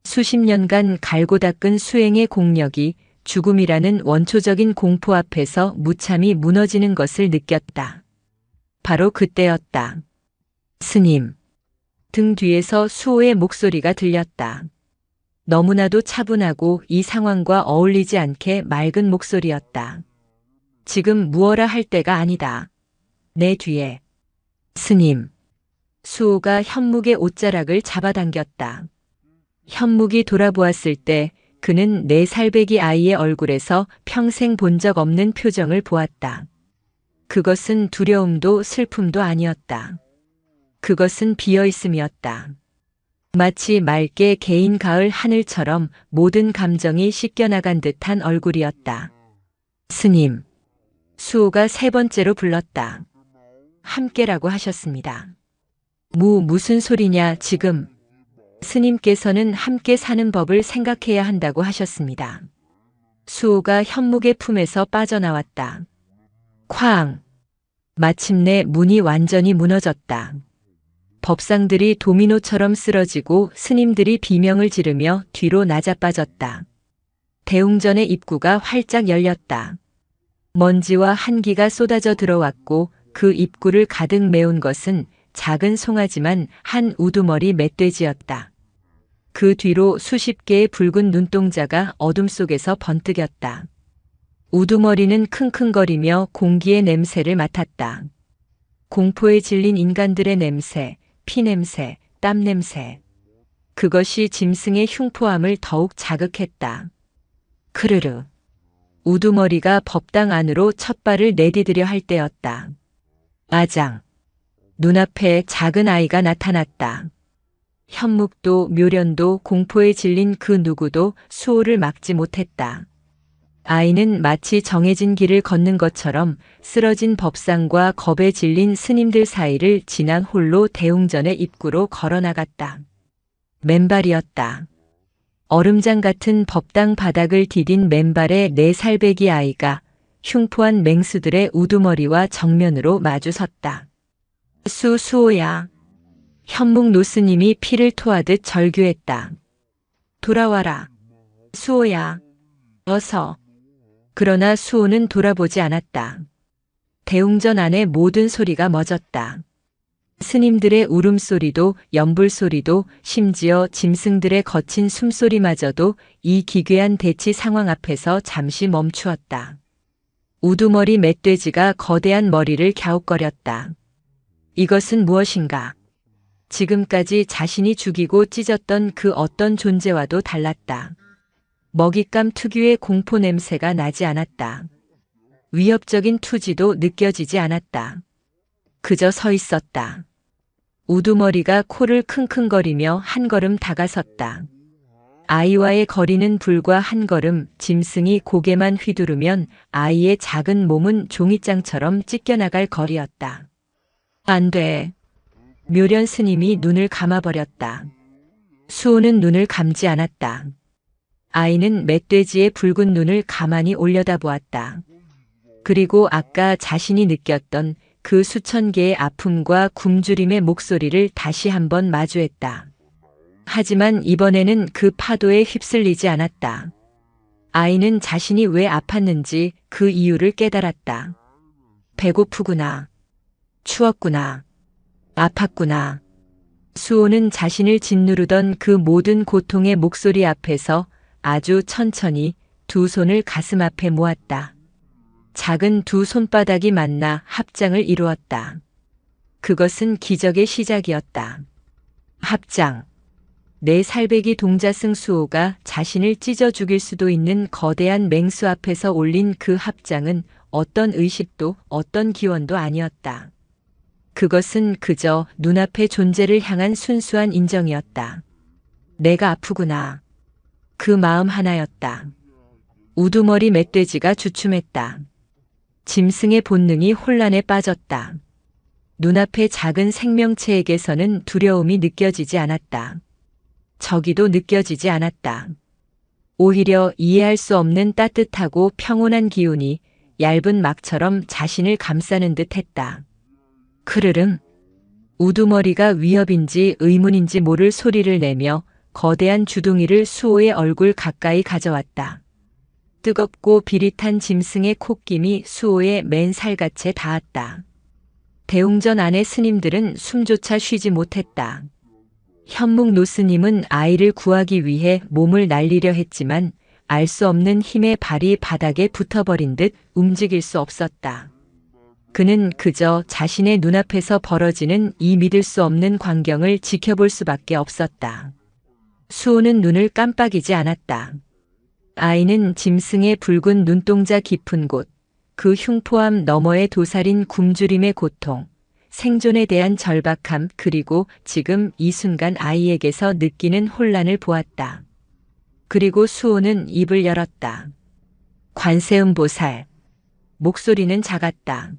수십 년간 갈고 닦은 수행의 공력이 죽음이라는 원초적인 공포 앞에서 무참히 무너지는 것을 느꼈다. 바로 그때였다. 스님. 등 뒤에서 수호의 목소리가 들렸다. 너무나도 차분하고 이 상황과 어울리지 않게 맑은 목소리였다. 지금 무어라 할 때가 아니다. 내 뒤에. 스님. 수호가 현묵의 옷자락을 잡아당겼다. 현묵이 돌아보았을 때 그는 4살배기 아이의 얼굴에서 평생 본 적 없는 표정을 보았다. 그것은 두려움도 슬픔도 아니었다. 그것은 비어있음이었다. 마치 맑게 개인 가을 하늘처럼 모든 감정이 씻겨나간 듯한 얼굴이었다. 스님. 수호가 3번째로 불렀다. 함께라고 하셨습니다. 무슨 소리냐 지금. 스님께서는 함께 사는 법을 생각해야 한다고 하셨습니다. 수호가 현묵의 품에서 빠져나왔다. 쾅! 마침내 문이 완전히 무너졌다. 법상들이 도미노처럼 쓰러지고 스님들이 비명을 지르며 뒤로 나자빠졌다. 대웅전의 입구가 활짝 열렸다. 먼지와 한기가 쏟아져 들어왔고 그 입구를 가득 메운 것은 작은 송아지만 한 우두머리 멧돼지였다. 그 뒤로 수십 개의 붉은 눈동자가 어둠 속에서 번뜩였다. 우두머리는 킁킁거리며 공기의 냄새를 맡았다. 공포에 질린 인간들의 냄새, 피냄새, 땀냄새. 그것이 짐승의 흉포함을 더욱 자극했다. 크르르. 우두머리가 법당 안으로 첫 발을 내디디려 할 때였다. 아장. 눈앞에 작은 아이가 나타났다. 현묵도 묘련도 공포에 질린 그 누구도 수호를 막지 못했다. 아이는 마치 정해진 길을 걷는 것처럼 쓰러진 법상과 겁에 질린 스님들 사이를 지난 홀로 대웅전의 입구로 걸어나갔다. 맨발이었다. 얼음장 같은 법당 바닥을 디딘 맨발의 4살배기 아이가 흉포한 맹수들의 우두머리와 정면으로 마주섰다. 수호야. 현묵 노스님이 피를 토하듯 절규했다. 돌아와라. 수호야. 어서. 그러나 수호는 돌아보지 않았다. 대웅전 안의 모든 소리가 멎었다. 스님들의 울음소리도 연불소리도 심지어 짐승들의 거친 숨소리마저도 이 기괴한 대치 상황 앞에서 잠시 멈추었다. 우두머리 멧돼지가 거대한 머리를 갸웃거렸다. 이것은 무엇인가? 지금까지 자신이 죽이고 찢었던 그 어떤 존재와도 달랐다. 먹잇감 특유의 공포 냄새가 나지 않았다. 위협적인 투지도 느껴지지 않았다. 그저 서 있었다. 우두머리가 코를 킁킁거리며 한 걸음 다가섰다. 아이와의 거리는 불과 한 걸음, 짐승이 고개만 휘두르면 아이의 작은 몸은 종이장처럼 찢겨나갈 거리였다. 안 돼. 묘련 스님이 눈을 감아버렸다. 수호는 눈을 감지 않았다. 아이는 멧돼지의 붉은 눈을 가만히 올려다보았다. 그리고 아까 자신이 느꼈던 그 수천 개의 아픔과 굶주림의 목소리를 다시 한번 마주했다. 하지만 이번에는 그 파도에 휩쓸리지 않았다. 아이는 자신이 왜 아팠는지 그 이유를 깨달았다. 배고프구나. 추웠구나. 아팠구나. 수호는 자신을 짓누르던 그 모든 고통의 목소리 앞에서 아주 천천히 두 손을 가슴 앞에 모았다. 작은 두 손바닥이 만나 합장을 이루었다. 그것은 기적의 시작이었다. 합장. 4살배기 동자승 수호가 자신을 찢어 죽일 수도 있는 거대한 맹수 앞에서 올린 그 합장은 어떤 의식도 어떤 기원도 아니었다. 그것은 그저 눈앞의 존재를 향한 순수한 인정이었다. 내가 아프구나. 그 마음 하나였다. 우두머리 멧돼지가 주춤했다. 짐승의 본능이 혼란에 빠졌다. 눈앞의 작은 생명체에게서는 두려움이 느껴지지 않았다. 저기도 느껴지지 않았다. 오히려 이해할 수 없는 따뜻하고 평온한 기운이 얇은 막처럼 자신을 감싸는 듯 했다. 크르릉. 우두머리가 위협인지 의문인지 모를 소리를 내며 거대한 주둥이를 수호의 얼굴 가까이 가져왔다. 뜨겁고 비릿한 짐승의 콧김이 수호의 맨 살갗에 닿았다. 대웅전 안의 스님들은 숨조차 쉬지 못했다. 현묵 노스님은 아이를 구하기 위해 몸을 날리려 했지만 알 수 없는 힘의 발이 바닥에 붙어버린 듯 움직일 수 없었다. 그는 그저 자신의 눈앞에서 벌어지는 이 믿을 수 없는 광경을 지켜볼 수밖에 없었다. 수호는 눈을 깜빡이지 않았다. 아이는 짐승의 붉은 눈동자 깊은 곳, 그 흉포함 너머의 도살인 굶주림의 고통, 생존에 대한 절박함 그리고 지금 이 순간 아이에게서 느끼는 혼란을 보았다. 그리고 수호는 입을 열었다. 관세음보살. 목소리는 작았다.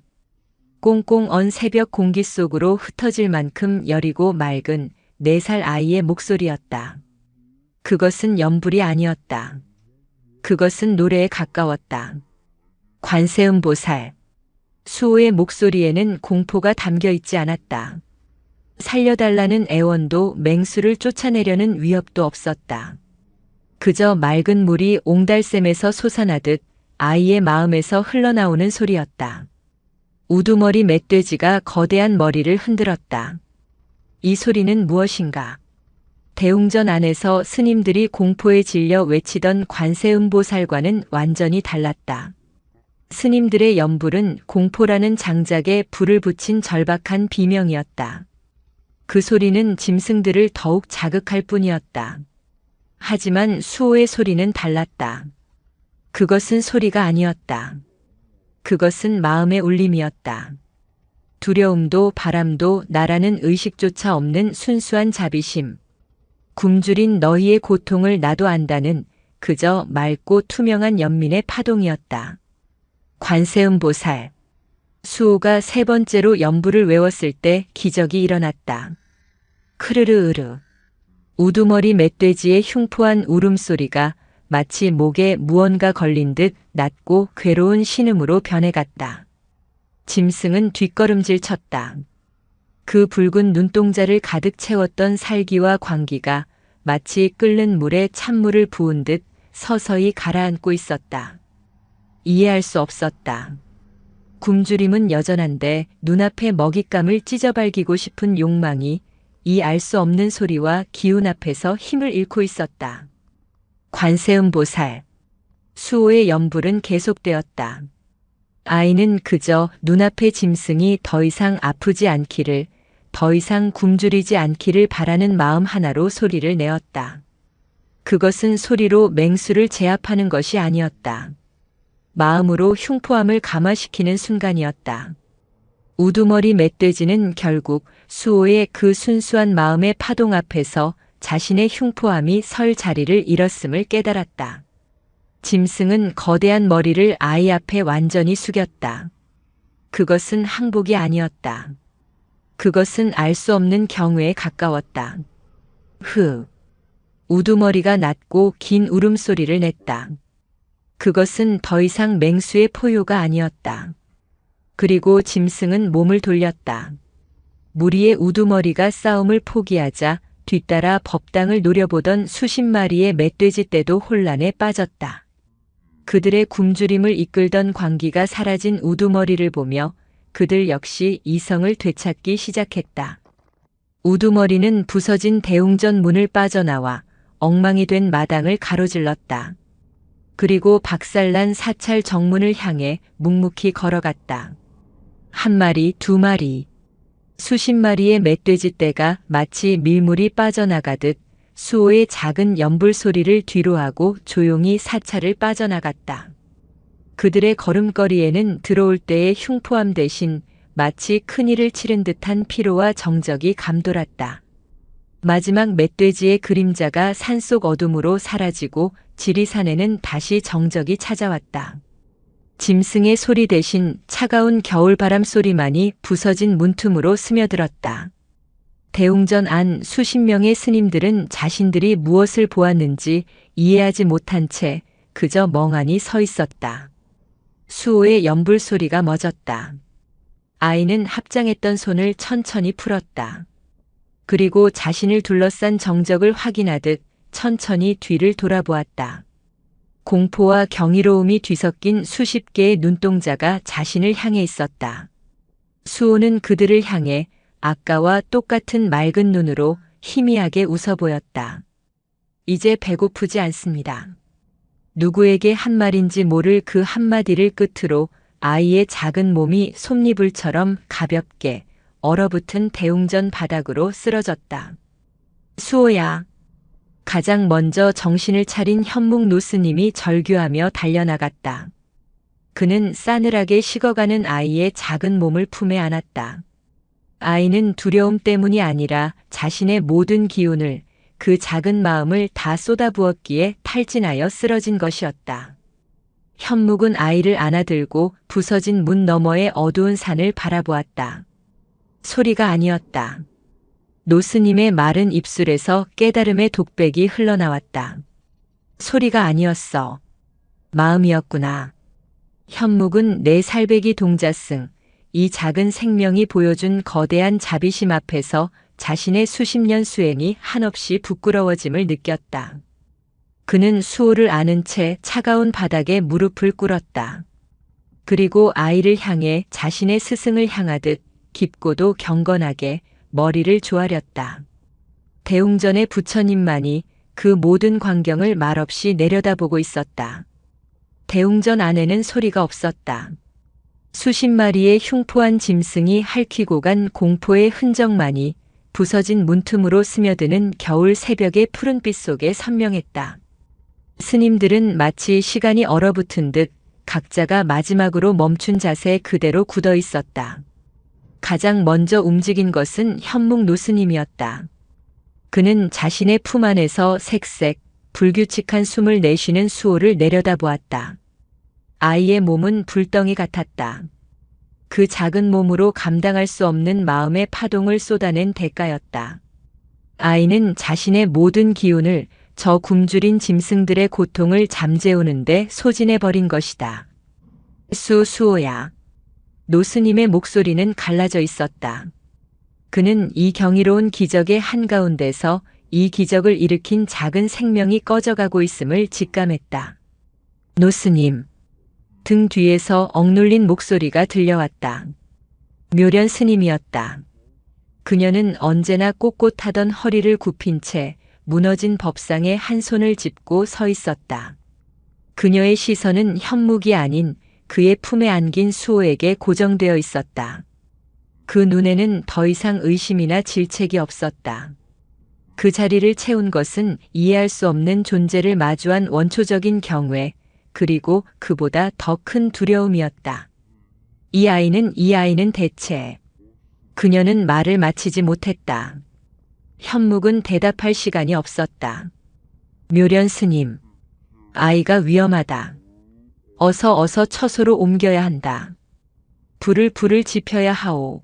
꽁꽁 언 새벽 공기 속으로 흩어질 만큼 여리고 맑은 4살 아이의 목소리였다. 그것은 연불이 아니었다. 그것은 노래에 가까웠다. 관세음보살. 수호의 목소리에는 공포가 담겨 있지 않았다. 살려달라는 애원도 맹수를 쫓아내려는 위협도 없었다. 그저 맑은 물이 옹달샘에서 솟아나듯 아이의 마음에서 흘러나오는 소리였다. 우두머리 멧돼지가 거대한 머리를 흔들었다. 이 소리는 무엇인가? 대웅전 안에서 스님들이 공포에 질려 외치던 관세음보살과는 완전히 달랐다. 스님들의 연불은 공포라는 장작에 불을 붙인 절박한 비명이었다. 그 소리는 짐승들을 더욱 자극할 뿐이었다. 하지만 수호의 소리는 달랐다. 그것은 소리가 아니었다. 그것은 마음의 울림이었다. 두려움도 바람도 나라는 의식조차 없는 순수한 자비심. 굶주린 너희의 고통을 나도 안다는 그저 맑고 투명한 연민의 파동이었다. 관세음보살. 수호가 세 번째로 연불을 외웠을 때 기적이 일어났다. 크르르으르. 우두머리 멧돼지의 흉포한 울음소리가 마치 목에 무언가 걸린 듯 낮고 괴로운 신음으로 변해갔다. 짐승은 뒷걸음질 쳤다. 그 붉은 눈동자를 가득 채웠던 살기와 광기가 마치 끓는 물에 찬물을 부은 듯 서서히 가라앉고 있었다. 이해할 수 없었다. 굶주림은 여전한데 눈앞의 먹잇감을 찢어발기고 싶은 욕망이 이 알 수 없는 소리와 기운 앞에서 힘을 잃고 있었다. 관세음보살. 수호의 연불은 계속되었다. 아이는 그저 눈앞의 짐승이 더 이상 아프지 않기를, 더 이상 굶주리지 않기를 바라는 마음 하나로 소리를 내었다. 그것은 소리로 맹수를 제압하는 것이 아니었다. 마음으로 흉포함을 감화시키는 순간이었다. 우두머리 멧돼지는 결국 수호의 그 순수한 마음의 파동 앞에서 자신의 흉포함이 설 자리를 잃었음을 깨달았다. 짐승은 거대한 머리를 아이 앞에 완전히 숙였다. 그것은 항복이 아니었다. 그것은 알 수 없는 경외에 가까웠다. 우두머리가 낮고 긴 울음소리를 냈다. 그것은 더 이상 맹수의 포효가 아니었다. 그리고 짐승은 몸을 돌렸다. 무리의 우두머리가 싸움을 포기하자 뒤따라 법당을 노려보던 수십 마리의 멧돼지 떼도 혼란에 빠졌다. 그들의 굶주림을 이끌던 광기가 사라진 우두머리를 보며 그들 역시 이성을 되찾기 시작했다. 우두머리는 부서진 대웅전 문을 빠져나와 엉망이 된 마당을 가로질렀다. 그리고 박살난 사찰 정문을 향해 묵묵히 걸어갔다. 한 마리, 두 마리, 수십 마리의 멧돼지 떼가 마치 밀물이 빠져나가듯 수호의 작은 연불 소리를 뒤로하고 조용히 사찰을 빠져나갔다. 그들의 걸음걸이에는 들어올 때의 흉포함 대신 마치 큰일을 치른 듯한 피로와 정적이 감돌았다. 마지막 멧돼지의 그림자가 산속 어둠으로 사라지고 지리산에는 다시 정적이 찾아왔다. 짐승의 소리 대신 차가운 겨울바람 소리만이 부서진 문틈으로 스며들었다. 대웅전 안 수십 명의 스님들은 자신들이 무엇을 보았는지 이해하지 못한 채 그저 멍하니 서 있었다. 수호의 연불 소리가 멎었다. 아이는 합장했던 손을 천천히 풀었다. 그리고 자신을 둘러싼 정적을 확인하듯 천천히 뒤를 돌아보았다. 공포와 경이로움이 뒤섞인 수십 개의 눈동자가 자신을 향해 있었다. 수호는 그들을 향해 아까와 똑같은 맑은 눈으로 희미하게 웃어 보였다. 이제 배고프지 않습니다. 누구에게 한 말인지 모를 그 한마디를 끝으로 아이의 작은 몸이 솜니불처럼 가볍게 얼어붙은 대웅전 바닥으로 쓰러졌다. 수호야. 가장 먼저 정신을 차린 현묵 노스님이 절규하며 달려나갔다. 그는 싸늘하게 식어가는 아이의 작은 몸을 품에 안았다. 아이는 두려움 때문이 아니라 자신의 모든 기운을, 그 작은 마음을 다 쏟아부었기에 탈진하여 쓰러진 것이었다. 현묵은 아이를 안아들고 부서진 문 너머의 어두운 산을 바라보았다. 소리가 아니었다. 노스님의 마른 입술에서 깨달음의 독백이 흘러나왔다. 소리가 아니었어. 마음이었구나. 현묵은 내 살배기 동자승, 이 작은 생명이 보여준 거대한 자비심 앞에서 자신의 수십 년 수행이 한없이 부끄러워짐을 느꼈다. 그는 수호를 아는 채 차가운 바닥에 무릎을 꿇었다. 그리고 아이를 향해 자신의 스승을 향하듯 깊고도 경건하게 머리를 조아렸다. 대웅전의 부처님만이 그 모든 광경을 말없이 내려다보고 있었다. 대웅전 안에는 소리가 없었다. 수십 마리의 흉포한 짐승이 핥히고 간 공포의 흔적만이 부서진 문틈으로 스며드는 겨울 새벽의 푸른빛 속에 선명했다. 스님들은 마치 시간이 얼어붙은 듯 각자가 마지막으로 멈춘 자세 그대로 굳어 있었다. 가장 먼저 움직인 것은 현묵 노스님이었다. 그는 자신의 품 안에서 색색, 불규칙한 숨을 내쉬는 수호를 내려다보았다. 아이의 몸은 불덩이 같았다. 그 작은 몸으로 감당할 수 없는 마음의 파동을 쏟아낸 대가였다. 아이는 자신의 모든 기운을 저 굶주린 짐승들의 고통을 잠재우는데 소진해버린 것이다. 수호야. 노스님의 목소리는 갈라져 있었다. 그는 이 경이로운 기적의 한가운데서 이 기적을 일으킨 작은 생명이 꺼져가고 있음을 직감했다. 노스님. 등 뒤에서 억눌린 목소리가 들려왔다. 묘련 스님이었다. 그녀는 언제나 꼿꼿하던 허리를 굽힌 채 무너진 법상에 한 손을 짚고 서 있었다. 그녀의 시선은 현묵이 아닌 그의 품에 안긴 수호에게 고정되어 있었다. 그 눈에는 더 이상 의심이나 질책이 없었다. 그 자리를 채운 것은 이해할 수 없는 존재를 마주한 원초적인 경외, 그리고 그보다 더 큰 두려움이었다. 이 아이는 대체. 그녀는 말을 마치지 못했다. 현묵은 대답할 시간이 없었다. 묘련 스님. 아이가 위험하다. 어서 처소로 옮겨야 한다. 불을 지펴야 하오.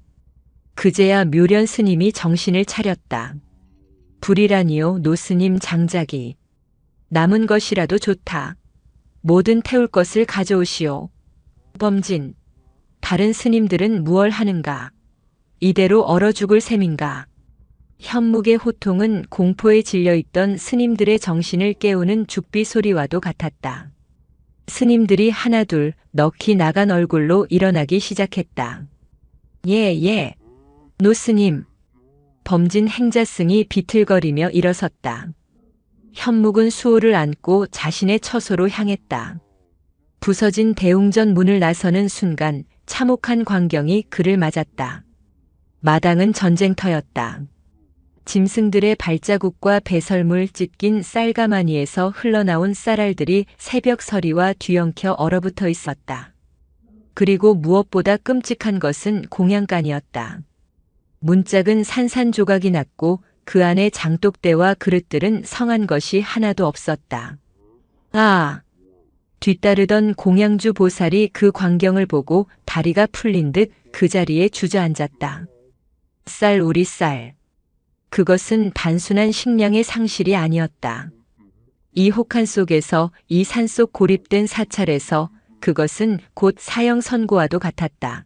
그제야 묘련 스님이 정신을 차렸다. 불이라니요, 노스님 장작이. 남은 것이라도 좋다. 뭐든 태울 것을 가져오시오. 범진. 다른 스님들은 무얼 하는가? 이대로 얼어 죽을 셈인가? 현묵의 호통은 공포에 질려있던 스님들의 정신을 깨우는 죽비 소리와도 같았다. 스님들이 하나둘 넋이 나간 얼굴로 일어나기 시작했다. 예. 노스님. 범진 행자승이 비틀거리며 일어섰다. 현묵은 수호를 안고 자신의 처소로 향했다. 부서진 대웅전 문을 나서는 순간 참혹한 광경이 그를 맞았다. 마당은 전쟁터였다. 짐승들의 발자국과 배설물 찢긴 쌀가마니에서 흘러나온 쌀알들이 새벽 서리와 뒤엉켜 얼어붙어 있었다. 그리고 무엇보다 끔찍한 것은 공양간이었다. 문짝은 산산조각이 났고 그 안에 장독대와 그릇들은 성한 것이 하나도 없었다. 아! 뒤따르던 공양주 보살이 그 광경을 보고 다리가 풀린 듯 그 자리에 주저앉았다. 우리 쌀. 그것은 단순한 식량의 상실이 아니었다. 이 혹한 속에서, 이 산속 고립된 사찰에서 그것은 곧 사형 선고와도 같았다.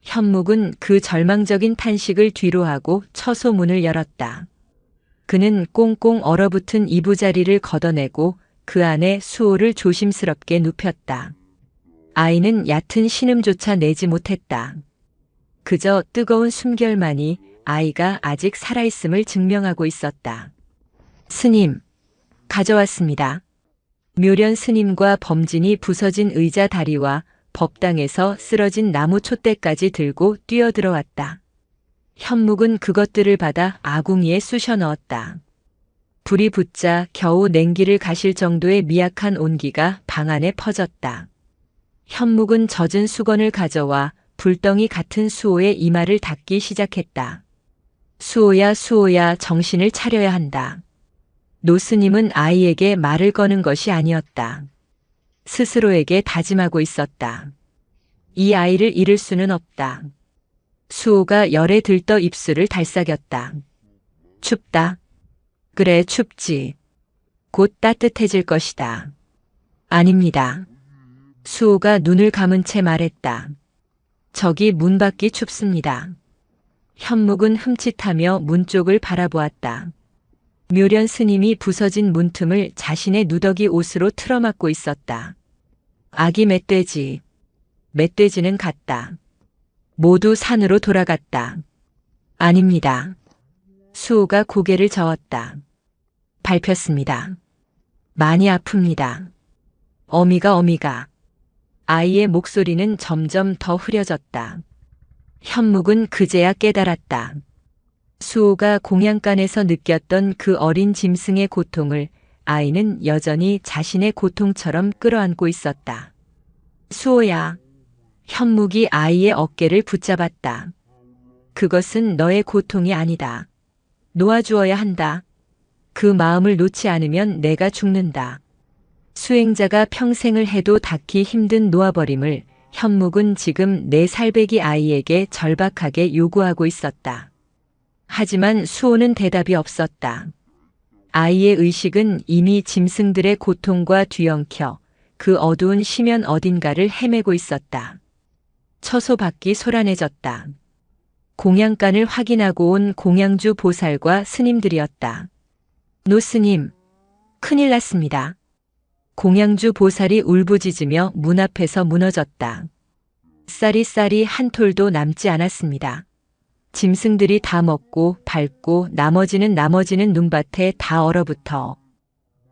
현묵은 그 절망적인 탄식을 뒤로하고 처소 문을 열었다. 그는 꽁꽁 얼어붙은 이부자리를 걷어내고 그 안에 수호를 조심스럽게 눕혔다. 아이는 얕은 신음조차 내지 못했다. 그저 뜨거운 숨결만이 아이가 아직 살아있음을 증명하고 있었다. 스님, 가져왔습니다. 묘련 스님과 범진이 부서진 의자 다리와 법당에서 쓰러진 나무 촛대까지 들고 뛰어들어왔다. 현묵은 그것들을 받아 아궁이에 쑤셔 넣었다. 불이 붙자 겨우 냉기를 가실 정도의 미약한 온기가 방 안에 퍼졌다. 현묵은 젖은 수건을 가져와 불덩이 같은 수호의 이마를 닦기 시작했다. 수호야, 정신을 차려야 한다. 노스님은 아이에게 말을 거는 것이 아니었다. 스스로에게 다짐하고 있었다. 이 아이를 잃을 수는 없다. 수호가 열에 들떠 입술을 달싹였다. 춥다. 그래, 춥지. 곧 따뜻해질 것이다. 아닙니다. 수호가 눈을 감은 채 말했다. 저기 문 밖이 춥습니다. 현묵은 흠칫하며 문 쪽을 바라보았다. 묘련 스님이 부서진 문틈을 자신의 누더기 옷으로 틀어막고 있었다. 아기 멧돼지. 멧돼지는 갔다. 모두 산으로 돌아갔다. 아닙니다. 수호가 고개를 저었다. 밟혔습니다. 많이 아픕니다. 어미가. 아이의 목소리는 점점 더 흐려졌다. 현묵은 그제야 깨달았다. 수호가 공양간에서 느꼈던 그 어린 짐승의 고통을 아이는 여전히 자신의 고통처럼 끌어안고 있었다. 수호야. 현묵이 아이의 어깨를 붙잡았다. 그것은 너의 고통이 아니다. 놓아주어야 한다. 그 마음을 놓지 않으면 내가 죽는다. 수행자가 평생을 해도 닿기 힘든 놓아버림을 현묵은 지금 4살배기 아이에게 절박하게 요구하고 있었다. 하지만 수호는 대답이 없었다. 아이의 의식은 이미 짐승들의 고통과 뒤엉켜 그 어두운 심연 어딘가를 헤매고 있었다. 처소 밖이 소란해졌다. 공양간을 확인하고 온 공양주 보살과 스님들이었다. 노스님, 큰일 났습니다. 공양주 보살이 울부짖으며 문 앞에서 무너졌다. 쌀이 한 톨도 남지 않았습니다. 짐승들이 다 먹고 밟고 나머지는 눈밭에 다 얼어붙어.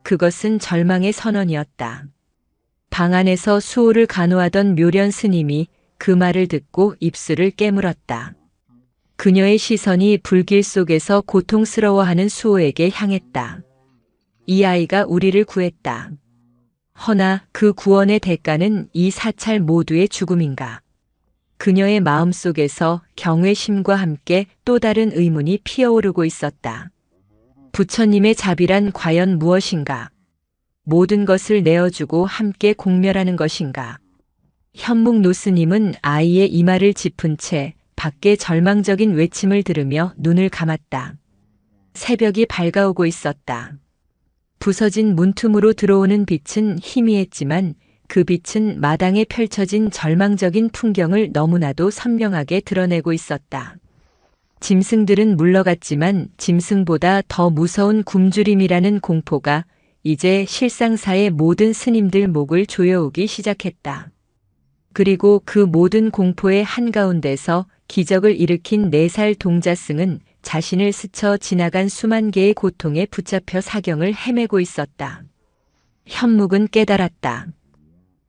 그것은 절망의 선언이었다. 방 안에서 수호를 간호하던 묘련 스님이 그 말을 듣고 입술을 깨물었다. 그녀의 시선이 불길 속에서 고통스러워하는 수호에게 향했다. 이 아이가 우리를 구했다. 허나 그 구원의 대가는 이 사찰 모두의 죽음인가? 그녀의 마음속에서 경외심과 함께 또 다른 의문이 피어오르고 있었다. 부처님의 자비란 과연 무엇인가? 모든 것을 내어주고 함께 공멸하는 것인가? 현묵 노스님은 아이의 이마를 짚은 채 밖에 절망적인 외침을 들으며 눈을 감았다. 새벽이 밝아오고 있었다. 부서진 문틈으로 들어오는 빛은 희미했지만 그 빛은 마당에 펼쳐진 절망적인 풍경을 너무나도 선명하게 드러내고 있었다. 짐승들은 물러갔지만 짐승보다 더 무서운 굶주림이라는 공포가 이제 실상사의 모든 스님들 목을 조여오기 시작했다. 그리고 그 모든 공포의 한가운데서 기적을 일으킨 4살 동자승은 자신을 스쳐 지나간 수만 개의 고통에 붙잡혀 사경을 헤매고 있었다. 현묵은 깨달았다.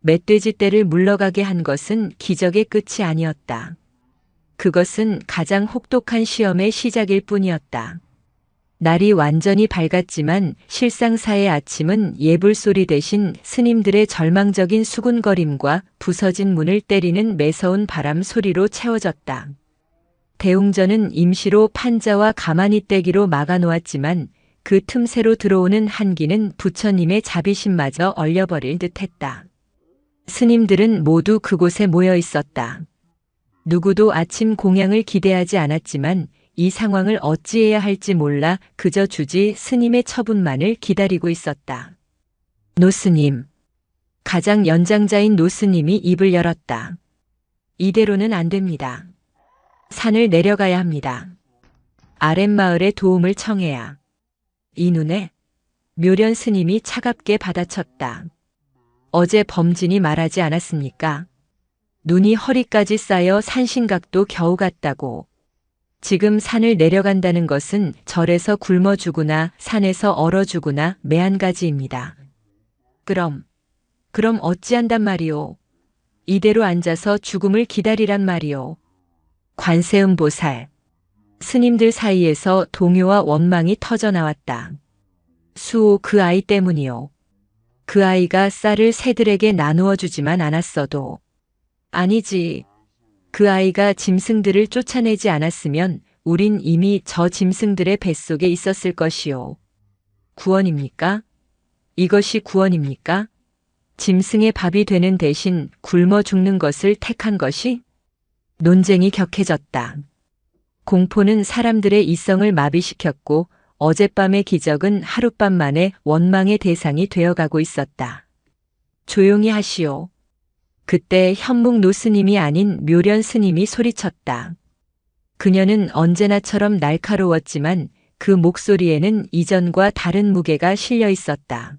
멧돼지 떼를 물러가게 한 것은 기적의 끝이 아니었다. 그것은 가장 혹독한 시험의 시작일 뿐이었다. 날이 완전히 밝았지만 실상사의 아침은 예불소리 대신 스님들의 절망적인 수군거림과 부서진 문을 때리는 매서운 바람 소리로 채워졌다. 대웅전은 임시로 판자와 가마니 떼기로 막아놓았지만 그 틈새로 들어오는 한기는 부처님의 자비심마저 얼려버릴 듯했다. 스님들은 모두 그곳에 모여 있었다. 누구도 아침 공양을 기대하지 않았지만 이 상황을 어찌해야 할지 몰라 그저 주지 스님의 처분만을 기다리고 있었다. 노스님. 가장 연장자인 노스님이 입을 열었다. 이대로는 안 됩니다. 산을 내려가야 합니다. 아랫마을의 도움을 청해야. 이 눈에 묘련 스님이 차갑게 받아쳤다. 어제 범진이 말하지 않았습니까? 눈이 허리까지 쌓여 산신각도 겨우 갔다고. 지금 산을 내려간다는 것은 절에서 굶어 죽으나 산에서 얼어 죽으나 매한가지입니다. 그럼 어찌한단 말이오? 이대로 앉아서 죽음을 기다리란 말이오. 관세음 보살. 스님들 사이에서 동요와 원망이 터져나왔다. 수호 그 아이 때문이오. 그 아이가 쌀을 새들에게 나누어 주지만 않았어도. 아니지. 그 아이가 짐승들을 쫓아내지 않았으면 우린 이미 저 짐승들의 뱃속에 있었을 것이오. 구원입니까? 이것이 구원입니까? 짐승의 밥이 되는 대신 굶어 죽는 것을 택한 것이? 논쟁이 격해졌다. 공포는 사람들의 이성을 마비시켰고 어젯밤의 기적은 하룻밤 만에 원망의 대상이 되어가고 있었다. 조용히 하시오. 그때 현묵 노스님이 아닌 묘련 스님이 소리쳤다. 그녀는 언제나처럼 날카로웠지만 그 목소리에는 이전과 다른 무게가 실려 있었다.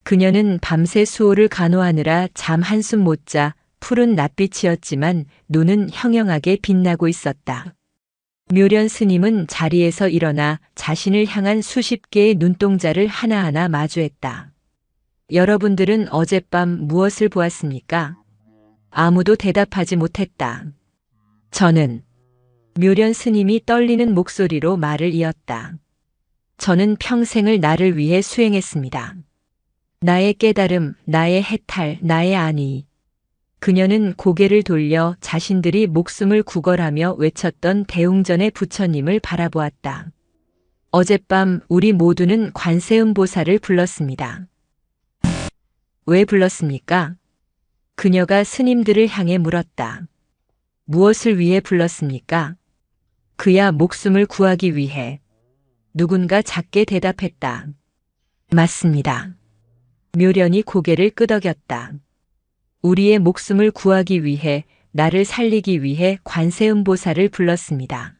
그녀는 밤새 수호를 간호하느라 잠 한숨 못 자 푸른 낯빛이었지만 눈은 형형하게 빛나고 있었다. 묘련 스님은 자리에서 일어나 자신을 향한 수십 개의 눈동자를 하나하나 마주했다. 여러분들은 어젯밤 무엇을 보았습니까? 아무도 대답하지 못했다. 저는 묘련 스님이 떨리는 목소리로 말을 이었다. 저는 평생을 나를 위해 수행했습니다. 나의 깨달음, 나의 해탈, 나의 안위. 그녀는 고개를 돌려 자신들이 목숨을 구걸하며 외쳤던 대웅전의 부처님을 바라보았다. 어젯밤 우리 모두는 관세음보살을 불렀습니다. 왜 불렀습니까? 그녀가 스님들을 향해 물었다. 무엇을 위해 불렀습니까? 그야 목숨을 구하기 위해. 누군가 작게 대답했다. 맞습니다. 묘련이 고개를 끄덕였다. 우리의 목숨을 구하기 위해, 나를 살리기 위해 관세음보살을 불렀습니다.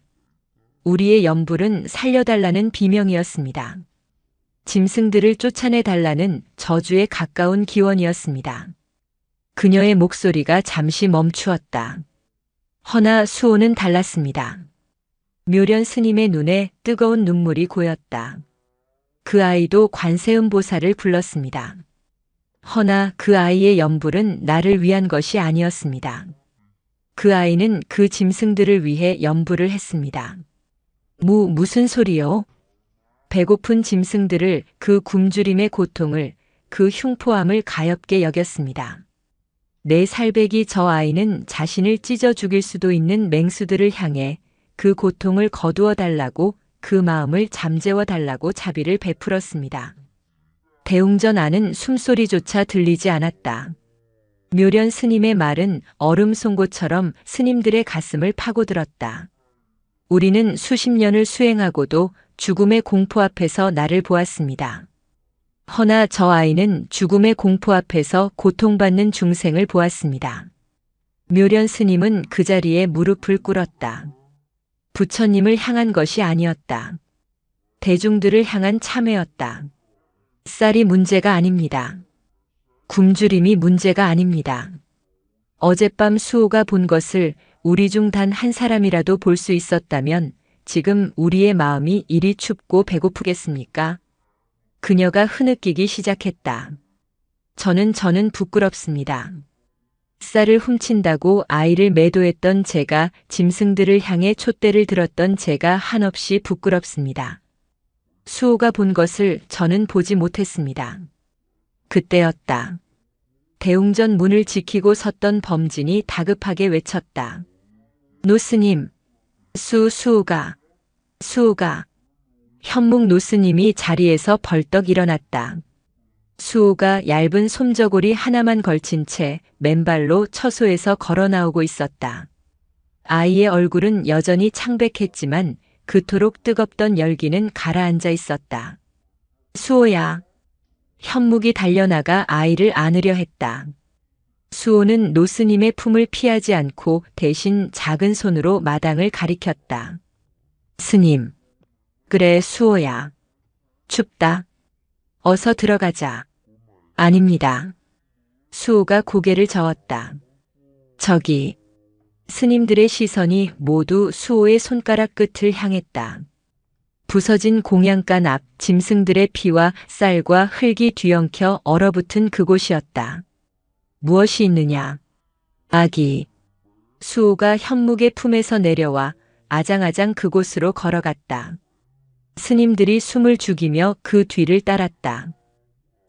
우리의 염불은 살려달라는 비명이었습니다. 짐승들을 쫓아내달라는 저주에 가까운 기원이었습니다. 그녀의 목소리가 잠시 멈추었다. 허나 수호는 달랐습니다. 묘련 스님의 눈에 뜨거운 눈물이 고였다. 그 아이도 관세음보살을 불렀습니다. 허나 그 아이의 염불은 나를 위한 것이 아니었습니다. 그 아이는 그 짐승들을 위해 염불을 했습니다. 무슨 소리요? 배고픈 짐승들을, 그 굶주림의 고통을, 그 흉포함을 가엾게 여겼습니다. 내 살배기 저 아이는 자신을 찢어 죽일 수도 있는 맹수들을 향해 그 고통을 거두어 달라고, 그 마음을 잠재워 달라고 자비를 베풀었습니다. 대웅전 안은 숨소리조차 들리지 않았다. 묘련 스님의 말은 얼음 송곳처럼 스님들의 가슴을 파고들었다. 우리는 수십 년을 수행하고도 죽음의 공포 앞에서 나를 보았습니다. 허나 저 아이는 죽음의 공포 앞에서 고통받는 중생을 보았습니다. 묘련 스님은 그 자리에 무릎을 꿇었다. 부처님을 향한 것이 아니었다. 대중들을 향한 참회였다. 쌀이 문제가 아닙니다. 굶주림이 문제가 아닙니다. 어젯밤 수호가 본 것을 우리 중 단 한 사람이라도 볼 수 있었다면 지금 우리의 마음이 이리 춥고 배고프겠습니까? 그녀가 흐느끼기 시작했다. 저는 부끄럽습니다. 쌀을 훔친다고 아이를 매도했던 제가, 짐승들을 향해 촛대를 들었던 제가 한없이 부끄럽습니다. 수호가 본 것을 저는 보지 못했습니다. 그때였다. 대웅전 문을 지키고 섰던 범진이 다급하게 외쳤다. 노스님, 수호가. 현묵 노스님이 자리에서 벌떡 일어났다. 수호가 얇은 솜저고리 하나만 걸친 채 맨발로 처소에서 걸어 나오고 있었다. 아이의 얼굴은 여전히 창백했지만 그토록 뜨겁던 열기는 가라앉아 있었다. 수호야. 현묵이 달려나가 아이를 안으려 했다. 수호는 노스님의 품을 피하지 않고 대신 작은 손으로 마당을 가리켰다. 스님. 그래, 수호야. 춥다. 어서 들어가자. 아닙니다. 수호가 고개를 저었다. 저기. 스님들의 시선이 모두 수호의 손가락 끝을 향했다. 부서진 공양간 앞, 짐승들의 피와 쌀과 흙이 뒤엉켜 얼어붙은 그곳이었다. 무엇이 있느냐? 아기. 수호가 현묵의 품에서 내려와 아장아장 그곳으로 걸어갔다. 스님들이 숨을 죽이며 그 뒤를 따랐다.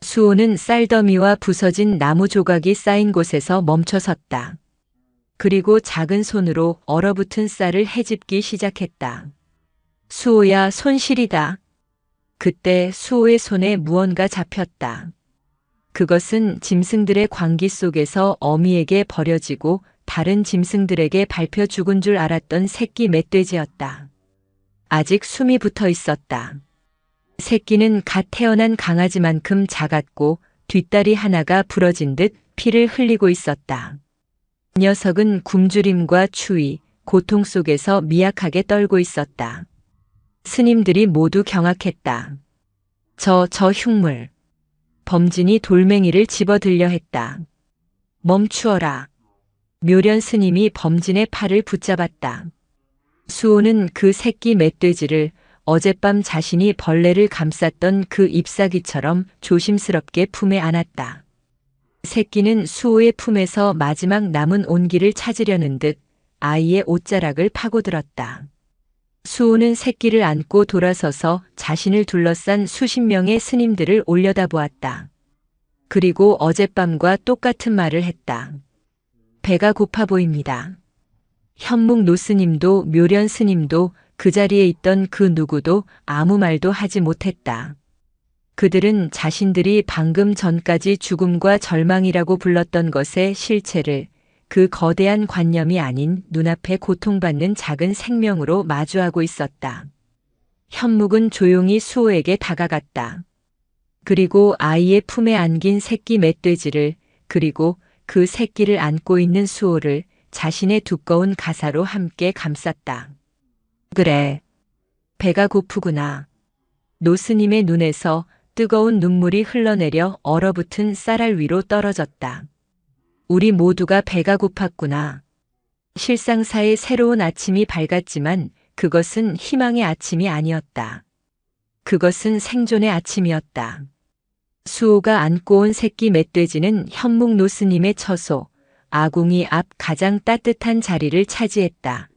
수호는 쌀더미와 부서진 나무 조각이 쌓인 곳에서 멈춰섰다. 그리고 작은 손으로 얼어붙은 쌀을 헤집기 시작했다. 수호야, 손실이다. 그때 수호의 손에 무언가 잡혔다. 그것은 짐승들의 광기 속에서 어미에게 버려지고 다른 짐승들에게 밟혀 죽은 줄 알았던 새끼 멧돼지였다. 아직 숨이 붙어 있었다. 새끼는 갓 태어난 강아지만큼 작았고 뒷다리 하나가 부러진 듯 피를 흘리고 있었다. 녀석은 굶주림과 추위, 고통 속에서 미약하게 떨고 있었다. 스님들이 모두 경악했다. 저 흉물. 범진이 돌멩이를 집어들려 했다. 멈추어라. 묘련 스님이 범진의 팔을 붙잡았다. 수호는 그 새끼 멧돼지를 어젯밤 자신이 벌레를 감쌌던 그 잎사귀처럼 조심스럽게 품에 안았다. 새끼는 수호의 품에서 마지막 남은 온기를 찾으려는 듯 아이의 옷자락을 파고들었다. 수호는 새끼를 안고 돌아서서 자신을 둘러싼 수십 명의 스님들을 올려다보았다. 그리고 어젯밤과 똑같은 말을 했다. 배가 고파 보입니다. 현묵 노스님도 묘련 스님도 그 자리에 있던 그 누구도 아무 말도 하지 못했다. 그들은 자신들이 방금 전까지 죽음과 절망이라고 불렀던 것의 실체를 그 거대한 관념이 아닌 눈앞에 고통받는 작은 생명으로 마주하고 있었다. 현묵은 조용히 수호에게 다가갔다. 그리고 아이의 품에 안긴 새끼 멧돼지를, 그리고 그 새끼를 안고 있는 수호를 자신의 두꺼운 가사로 함께 감쌌다. 그래. 배가 고프구나. 노스님의 눈에서 뜨거운 눈물이 흘러내려 얼어붙은 쌀알 위로 떨어졌다. 우리 모두가 배가 고팠구나. 실상사의 새로운 아침이 밝았지만 그것은 희망의 아침이 아니었다. 그것은 생존의 아침이었다. 수호가 안고 온 새끼 멧돼지는 현묵 노스님의 처소, 아궁이 앞 가장 따뜻한 자리를 차지했다.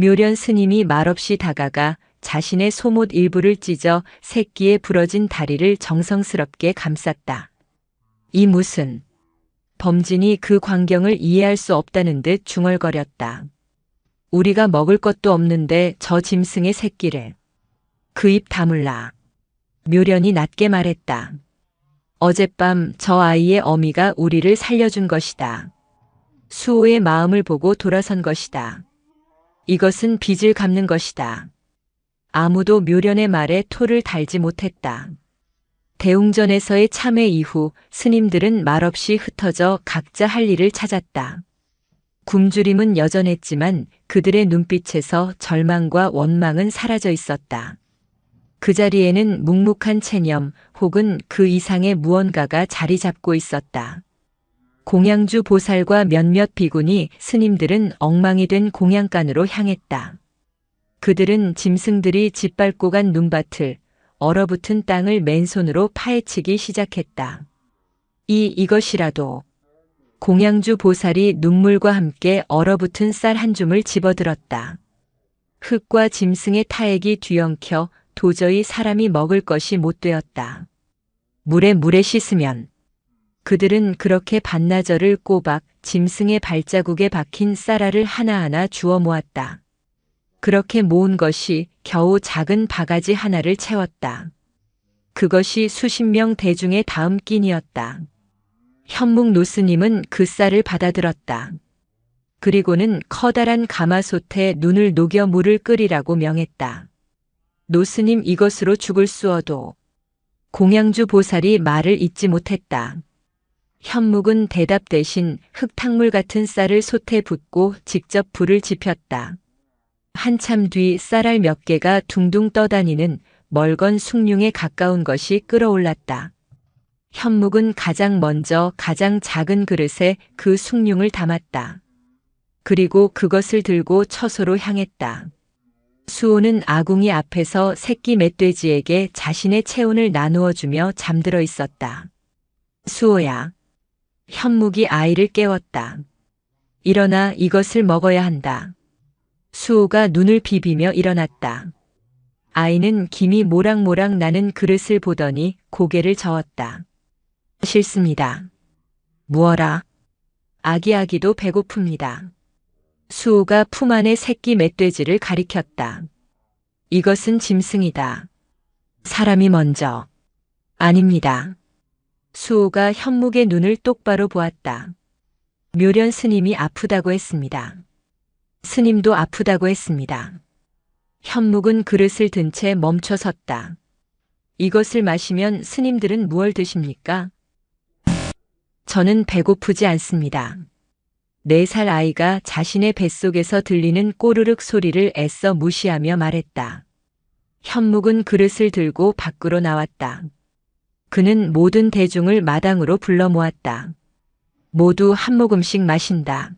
묘련 스님이 말없이 다가가 자신의 속옷 일부를 찢어 새끼의 부러진 다리를 정성스럽게 감쌌다. 이 무슨... 범진이 그 광경을 이해할 수 없다는 듯 중얼거렸다. 우리가 먹을 것도 없는데 저 짐승의 새끼를. 그 입 다물라. 묘련이 낮게 말했다. 어젯밤 저 아이의 어미가 우리를 살려준 것이다. 수호의 마음을 보고 돌아선 것이다. 이것은 빚을 갚는 것이다. 아무도 묘련의 말에 토를 달지 못했다. 대웅전에서의 참회 이후 스님들은 말없이 흩어져 각자 할 일을 찾았다. 굶주림은 여전했지만 그들의 눈빛에서 절망과 원망은 사라져 있었다. 그 자리에는 묵묵한 체념 혹은 그 이상의 무언가가 자리 잡고 있었다. 공양주 보살과 몇몇 비구니 스님들은 엉망이 된 공양간으로 향했다. 그들은 짐승들이 짓밟고 간 눈밭을, 얼어붙은 땅을 맨손으로 파헤치기 시작했다. 이것이라도. 공양주 보살이 눈물과 함께 얼어붙은 쌀 한 줌을 집어들었다. 흙과 짐승의 타액이 뒤엉켜 도저히 사람이 먹을 것이 못 되었다. 물에 씻으면. 그들은 그렇게 반나절을 꼬박 짐승의 발자국에 박힌 쌀알을 하나하나 주워 모았다. 그렇게 모은 것이 겨우 작은 바가지 하나를 채웠다. 그것이 수십 명 대중의 다음 끼니였다. 현묵 노스님은 그 쌀을 받아들었다. 그리고는 커다란 가마솥에 눈을 녹여 물을 끓이라고 명했다. 노스님 이것으로 죽을 수어도. 공양주 보살이 말을 잇지 못했다. 현묵은 대답 대신 흙탕물 같은 쌀을 솥에 붓고 직접 불을 지폈다. 한참 뒤 쌀알 몇 개가 둥둥 떠다니는 멀건 숭늉에 가까운 것이 끓어올랐다. 현묵은 가장 먼저 가장 작은 그릇에 그 숭늉을 담았다. 그리고 그것을 들고 처소로 향했다. 수호는 아궁이 앞에서 새끼 멧돼지에게 자신의 체온을 나누어 주며 잠들어 있었다. 수호야. 현묵이 아이를 깨웠다. 일어나 이것을 먹어야 한다. 수호가 눈을 비비며 일어났다. 아이는 김이 모락모락 나는 그릇을 보더니 고개를 저었다. 싫습니다. 무어라. 아기도 배고픕니다. 수호가 품 안의 새끼 멧돼지를 가리켰다. 이것은 짐승이다. 사람이 먼저. 아닙니다. 수호가 현묵의 눈을 똑바로 보았다. 묘련 스님이 아프다고 했습니다. 스님도 아프다고 했습니다. 현묵은 그릇을 든 채 멈춰 섰다. 이것을 마시면 스님들은 무얼 드십니까? 저는 배고프지 않습니다. 4살 아이가 자신의 뱃속에서 들리는 꼬르륵 소리를 애써 무시하며 말했다. 현묵은 그릇을 들고 밖으로 나왔다. 그는 모든 대중을 마당으로 불러 모았다. 모두 한 모금씩 마신다.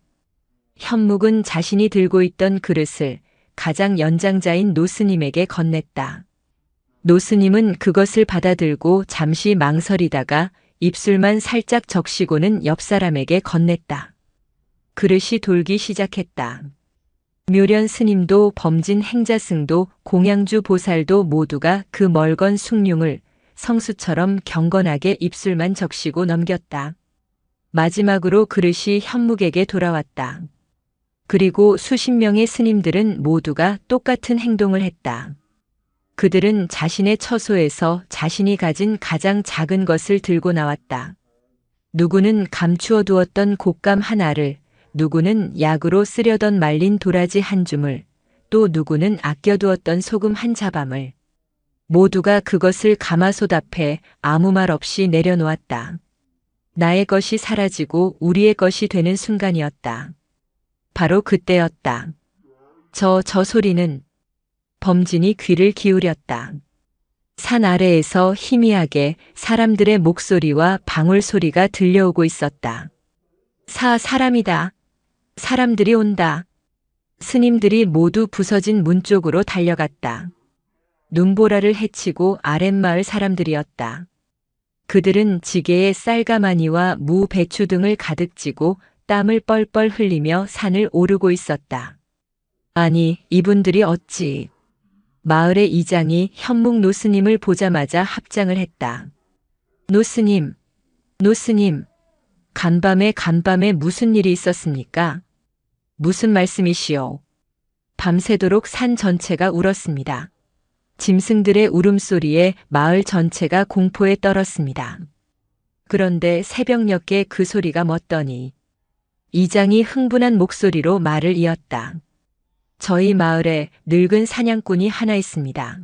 현묵은 자신이 들고 있던 그릇을 가장 연장자인 노스님에게 건넸다. 노스님은 그것을 받아들고 잠시 망설이다가 입술만 살짝 적시고는 옆 사람에게 건넸다. 그릇이 돌기 시작했다. 묘련 스님도 범진 행자승도 공양주 보살도 모두가 그 멀건 숭늉을 성수처럼 경건하게 입술만 적시고 넘겼다. 마지막으로 그릇이 현묵에게 돌아왔다. 그리고 수십 명의 스님들은 모두가 똑같은 행동을 했다. 그들은 자신의 처소에서 자신이 가진 가장 작은 것을 들고 나왔다. 누구는 감추어 두었던 곶감 하나를, 누구는 약으로 쓰려던 말린 도라지 한 줌을, 또 누구는 아껴두었던 소금 한 자밤을. 모두가 그것을 가마솥 앞에 아무 말 없이 내려놓았다. 나의 것이 사라지고 우리의 것이 되는 순간이었다. 바로 그때였다. 저 소리는 범진이 귀를 기울였다. 산 아래에서 희미하게 사람들의 목소리와 방울 소리가 들려오고 있었다. 사람이다. 사람들이 온다. 스님들이 모두 부서진 문 쪽으로 달려갔다. 눈보라를 헤치고 아랫마을 사람들이었다. 그들은 지게에 쌀가마니와 무, 배추 등을 가득 찌고 땀을 뻘뻘 흘리며 산을 오르고 있었다. 아니, 이분들이 어찌... 마을의 이장이 현묵 노스님을 보자마자 합장을 했다. 노스님, 간밤에 무슨 일이 있었습니까? 무슨 말씀이시오? 밤새도록 산 전체가 울었습니다. 짐승들의 울음소리에 마을 전체가 공포에 떨었습니다. 그런데 새벽녘에 그 소리가 멎더니 이장이 흥분한 목소리로 말을 이었다. 저희 마을에 늙은 사냥꾼이 하나 있습니다.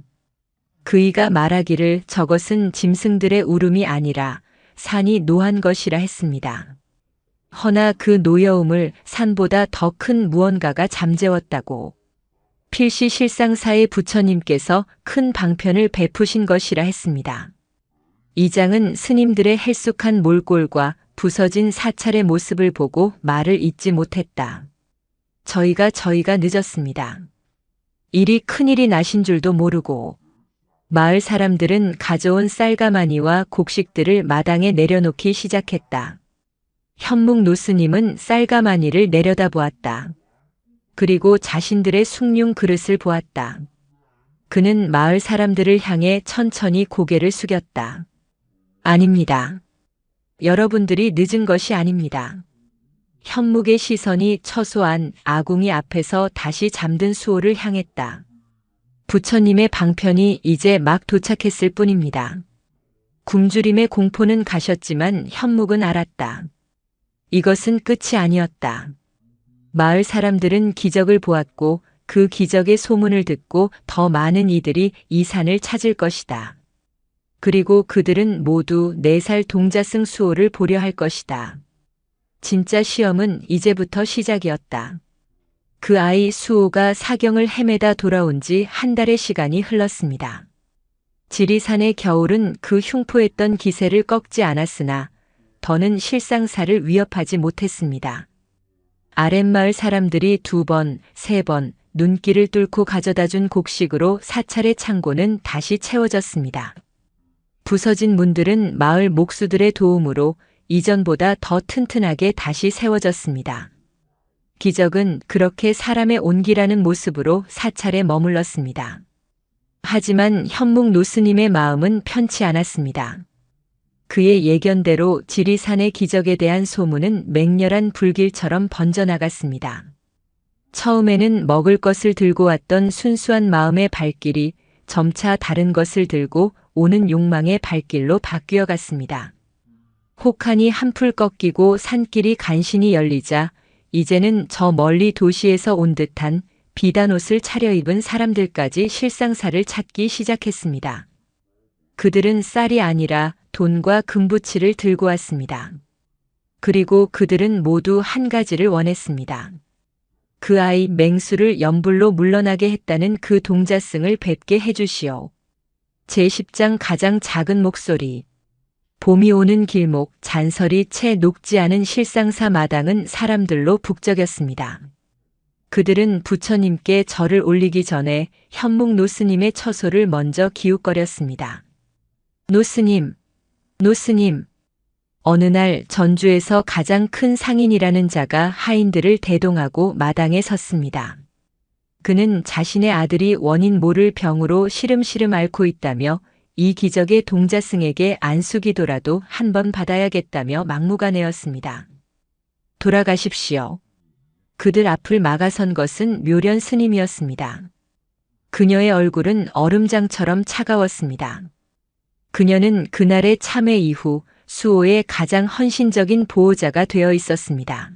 그이가 말하기를 저것은 짐승들의 울음이 아니라 산이 노한 것이라 했습니다. 허나 그 노여움을 산보다 더 큰 무언가가 잠재웠다고. 필시 실상사의 부처님께서 큰 방편을 베푸신 것이라 했습니다. 이장은 스님들의 헬쑥한 몰골과 부서진 사찰의 모습을 보고 말을 잇지 못했다. 저희가 늦었습니다. 일이 큰일이 나신 줄도 모르고 마을 사람들은 가져온 쌀가마니와 곡식들을 마당에 내려놓기 시작했다. 현묵 노스님은 쌀가마니를 내려다보았다. 그리고 자신들의 숭늉 그릇을 보았다. 그는 마을 사람들을 향해 천천히 고개를 숙였다. 아닙니다. 여러분들이 늦은 것이 아닙니다. 현묵의 시선이 처소 안 아궁이 앞에서 다시 잠든 수호를 향했다. 부처님의 방편이 이제 막 도착했을 뿐입니다. 굶주림의 공포는 가셨지만 현묵은 알았다. 이것은 끝이 아니었다. 마을 사람들은 기적을 보았고 그 기적의 소문을 듣고 더 많은 이들이 이 산을 찾을 것이다. 그리고 그들은 모두 4살 동자승 수호를 보려 할 것이다. 진짜 시험은 이제부터 시작이었다. 그 아이 수호가 사경을 헤매다 돌아온 지 한 달의 시간이 흘렀습니다. 지리산의 겨울은 그 흉포했던 기세를 꺾지 않았으나 더는 실상사를 위협하지 못했습니다. 아랫마을 사람들이 2번, 3번 눈길을 뚫고 가져다준 곡식으로 사찰의 창고는 다시 채워졌습니다. 부서진 문들은 마을 목수들의 도움으로 이전보다 더 튼튼하게 다시 세워졌습니다. 기적은 그렇게 사람의 온기라는 모습으로 사찰에 머물렀습니다. 하지만 현묵 노스님의 마음은 편치 않았습니다. 그의 예견대로 지리산의 기적에 대한 소문은 맹렬한 불길처럼 번져나갔습니다. 처음에는 먹을 것을 들고 왔던 순수한 마음의 발길이 점차 다른 것을 들고 오는 욕망의 발길로 바뀌어 갔습니다. 혹한이 한풀 꺾이고 산길이 간신히 열리자 이제는 저 멀리 도시에서 온 듯한 비단 옷을 차려입은 사람들까지 실상사를 찾기 시작했습니다. 그들은 쌀이 아니라 돈과 금부치를 들고 왔습니다. 그리고 그들은 모두 한 가지를 원했습니다. 그 아이 맹수를 연불로 물러나게 했다는 그 동자승을 뵙게 해주시오. 제10장 가장 작은 목소리. 봄이 오는 길목, 잔설이 채 녹지 않은 실상사 마당은 사람들로 북적였습니다. 그들은 부처님께 절을 올리기 전에 현묵 노스님의 처소를 먼저 기웃거렸습니다. 노스님, 노스님. 어느 날 전주에서 가장 큰 상인이라는 자가 하인들을 대동하고 마당에 섰습니다. 그는 자신의 아들이 원인 모를 병으로 시름시름 앓고 있다며 이 기적의 동자승에게 안수기도라도 한 번 받아야겠다며 막무가내였습니다. 돌아가십시오. 그들 앞을 막아선 것은 묘련 스님이었습니다. 그녀의 얼굴은 얼음장처럼 차가웠습니다. 그녀는 그날의 참회 이후 수호의 가장 헌신적인 보호자가 되어 있었습니다.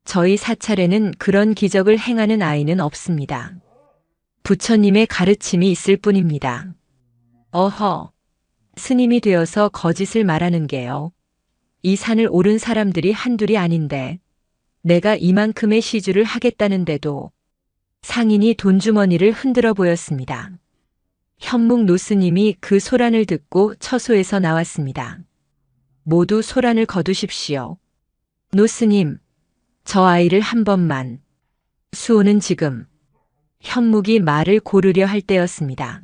저희 사찰에는 그런 기적을 행하는 아이는 없습니다. 부처님의 가르침이 있을 뿐입니다. 어허, 스님이 되어서 거짓을 말하는 게요. 이 산을 오른 사람들이 한둘이 아닌데 내가 이만큼의 시주를 하겠다는데도. 상인이 돈주머니를 흔들어 보였습니다. 현묵 노스님이 그 소란을 듣고 처소에서 나왔습니다. 모두 소란을 거두십시오. 노스님, 저 아이를 한 번만. 수호는 지금. 현묵이 말을 고르려 할 때였습니다.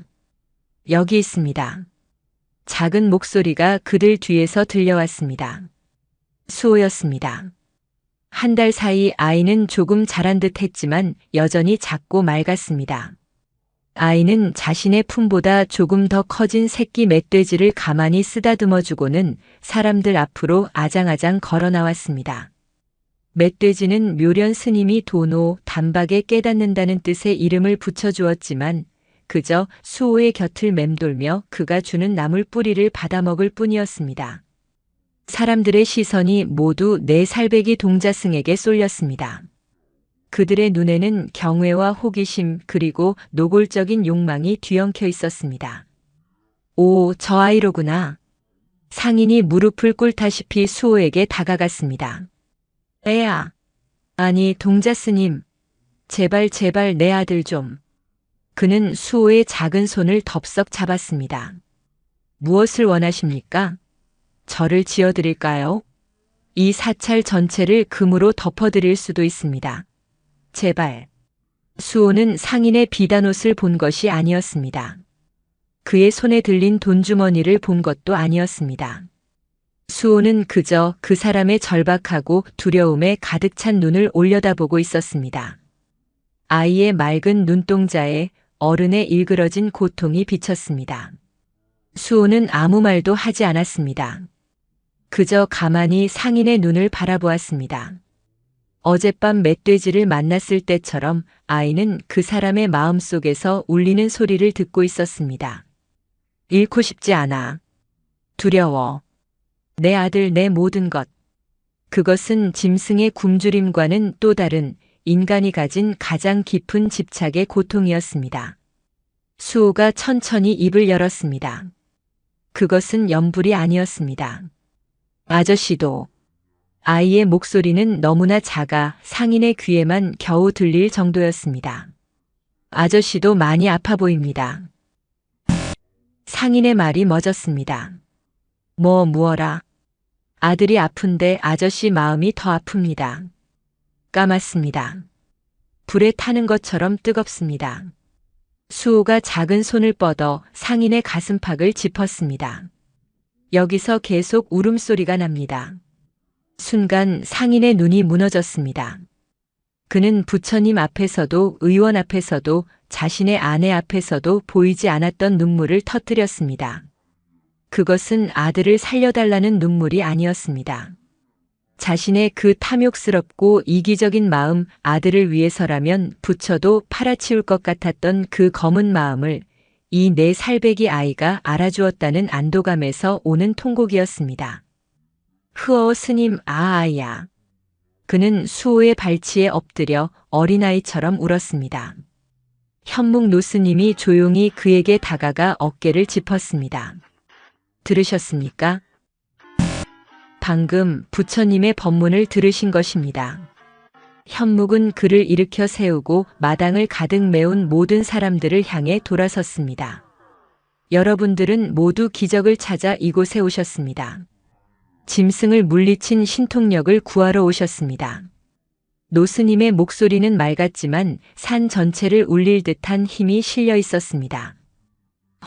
여기 있습니다. 작은 목소리가 그들 뒤에서 들려왔습니다. 수호였습니다. 한 달 사이 아이는 조금 자란 듯 했지만 여전히 작고 맑았습니다. 아이는 자신의 품보다 조금 더 커진 새끼 멧돼지를 가만히 쓰다듬어주고는 사람들 앞으로 아장아장 걸어 나왔습니다. 멧돼지는 묘련 스님이 도노 단박에 깨닫는다는 뜻의 이름을 붙여주었지만 그저 수호의 곁을 맴돌며 그가 주는 나물 뿌리를 받아먹을 뿐이었습니다. 사람들의 시선이 모두 네 살배기 동자승에게 쏠렸습니다. 그들의 눈에는 경외와 호기심 그리고 노골적인 욕망이 뒤엉켜 있었습니다. 오, 저 아이로구나. 상인이 무릎을 꿇다시피 수호에게 다가갔습니다. 애야. 아니, 동자스님. 제발 내 아들 좀. 그는 수호의 작은 손을 덥석 잡았습니다. 무엇을 원하십니까? 절을 지어드릴까요? 이 사찰 전체를 금으로 덮어드릴 수도 있습니다. 제발. 수호는 상인의 비단옷을 본 것이 아니었습니다. 그의 손에 들린 돈주머니를 본 것도 아니었습니다. 수호는 그저 그 사람의 절박하고 두려움에 가득 찬 눈을 올려다보고 있었습니다. 아이의 맑은 눈동자에 어른의 일그러진 고통이 비쳤습니다. 수호는 아무 말도 하지 않았습니다. 그저 가만히 상인의 눈을 바라보았습니다. 어젯밤 멧돼지를 만났을 때처럼 아이는 그 사람의 마음속에서 울리는 소리를 듣고 있었습니다. 잃고 싶지 않아. 두려워. 내 아들, 내 모든 것. 그것은 짐승의 굶주림과는 또 다른 인간이 가진 가장 깊은 집착의 고통이었습니다. 수호가 천천히 입을 열었습니다. 그것은 염불이 아니었습니다. 아저씨도. 아이의 목소리는 너무나 작아 상인의 귀에만 겨우 들릴 정도였습니다. 아저씨도 많이 아파 보입니다. 상인의 말이 멎었습니다. 무어라. 아들이 아픈데 아저씨 마음이 더 아픕니다. 까맣습니다. 불에 타는 것처럼 뜨겁습니다. 수호가 작은 손을 뻗어 상인의 가슴팍을 짚었습니다. 여기서 계속 울음소리가 납니다. 순간 상인의 눈이 무너졌습니다. 그는 부처님 앞에서도 의원 앞에서도 자신의 아내 앞에서도 보이지 않았던 눈물을 터뜨렸습니다. 그것은 아들을 살려달라는 눈물이 아니었습니다. 자신의 그 탐욕스럽고 이기적인 마음, 아들을 위해서라면 부처도 팔아치울 것 같았던 그 검은 마음을 이 네 살배기 아이가 알아주었다는 안도감에서 오는 통곡이었습니다. 흐어 스님, 아야. 그는 수호의 발치에 엎드려 어린아이처럼 울었습니다. 현묵 노스님이 조용히 그에게 다가가 어깨를 짚었습니다. 들으셨습니까? 방금 부처님의 법문을 들으신 것입니다. 현묵은 그를 일으켜 세우고 마당을 가득 메운 모든 사람들을 향해 돌아섰습니다. 여러분들은 모두 기적을 찾아 이곳에 오셨습니다. 짐승을 물리친 신통력을 구하러 오셨습니다. 노스님의 목소리는 맑았지만 산 전체를 울릴 듯한 힘이 실려 있었습니다.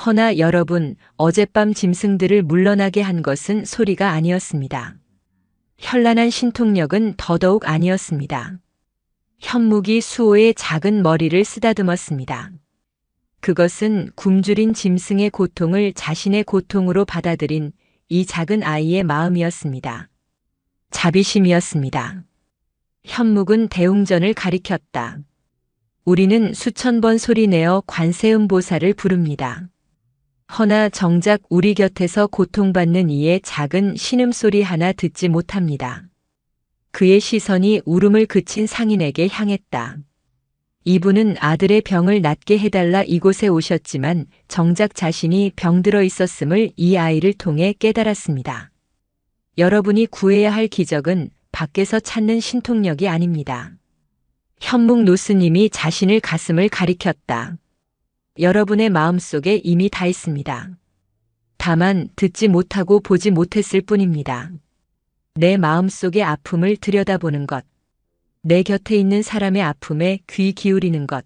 허나 여러분, 어젯밤 짐승들을 물러나게 한 것은 소리가 아니었습니다. 현란한 신통력은 더더욱 아니었습니다. 현묵이 수호의 작은 머리를 쓰다듬었습니다. 그것은 굶주린 짐승의 고통을 자신의 고통으로 받아들인 이 작은 아이의 마음이었습니다. 자비심이었습니다. 현묵은 대웅전을 가리켰다. 우리는 수천 번 소리내어 관세음보살을 부릅니다. 허나 정작 우리 곁에서 고통받는 이의 작은 신음소리 하나 듣지 못합니다. 그의 시선이 울음을 그친 상인에게 향했다. 이분은 아들의 병을 낫게 해달라 이곳에 오셨지만 정작 자신이 병들어 있었음을 이 아이를 통해 깨달았습니다. 여러분이 구해야 할 기적은 밖에서 찾는 신통력이 아닙니다. 현묵 노스님이 자신을 가슴을 가리켰다. 여러분의 마음속에 이미 다 있습니다. 다만 듣지 못하고 보지 못했을 뿐입니다. 내 마음속의 아픔을 들여다보는 것, 내 곁에 있는 사람의 아픔에 귀 기울이는 것,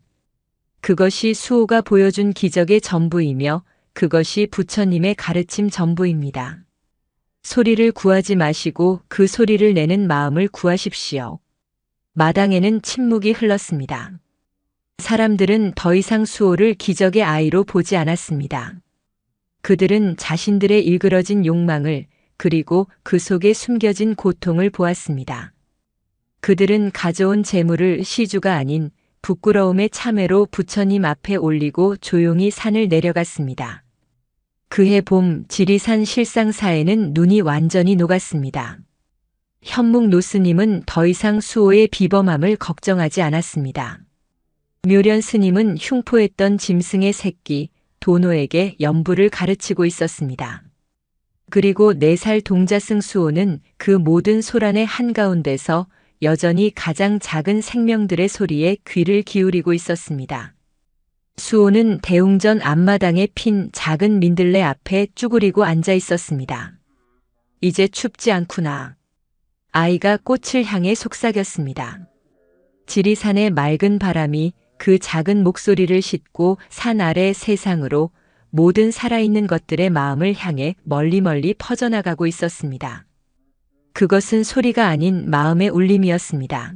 그것이 수호가 보여준 기적의 전부이며 그것이 부처님의 가르침 전부입니다. 소리를 구하지 마시고 그 소리를 내는 마음을 구하십시오. 마당에는 침묵이 흘렀습니다. 사람들은 더 이상 수호를 기적의 아이로 보지 않았습니다. 그들은 자신들의 일그러진 욕망을 그리고 그 속에 숨겨진 고통을 보았습니다. 그들은 가져온 재물을 시주가 아닌 부끄러움의 참회로 부처님 앞에 올리고 조용히 산을 내려갔습니다. 그해 봄 지리산 실상사에는 눈이 완전히 녹았습니다. 현묵 노스님은 더 이상 수호의 비범함을 걱정하지 않았습니다. 묘련 스님은 흉포했던 짐승의 새끼 도노에게 연부를 가르치고 있었습니다. 그리고 4살 동자승 수호는 그 모든 소란의 한가운데서 여전히 가장 작은 생명들의 소리에 귀를 기울이고 있었습니다. 수호는 대웅전 앞마당에 핀 작은 민들레 앞에 쭈그리고 앉아 있었습니다. 이제 춥지 않구나. 아이가 꽃을 향해 속삭였습니다. 지리산의 맑은 바람이 그 작은 목소리를 싣고 산 아래 세상으로 모든 살아있는 것들의 마음을 향해 멀리 퍼져나가고 있었습니다. 그것은 소리가 아닌 마음의 울림이었습니다.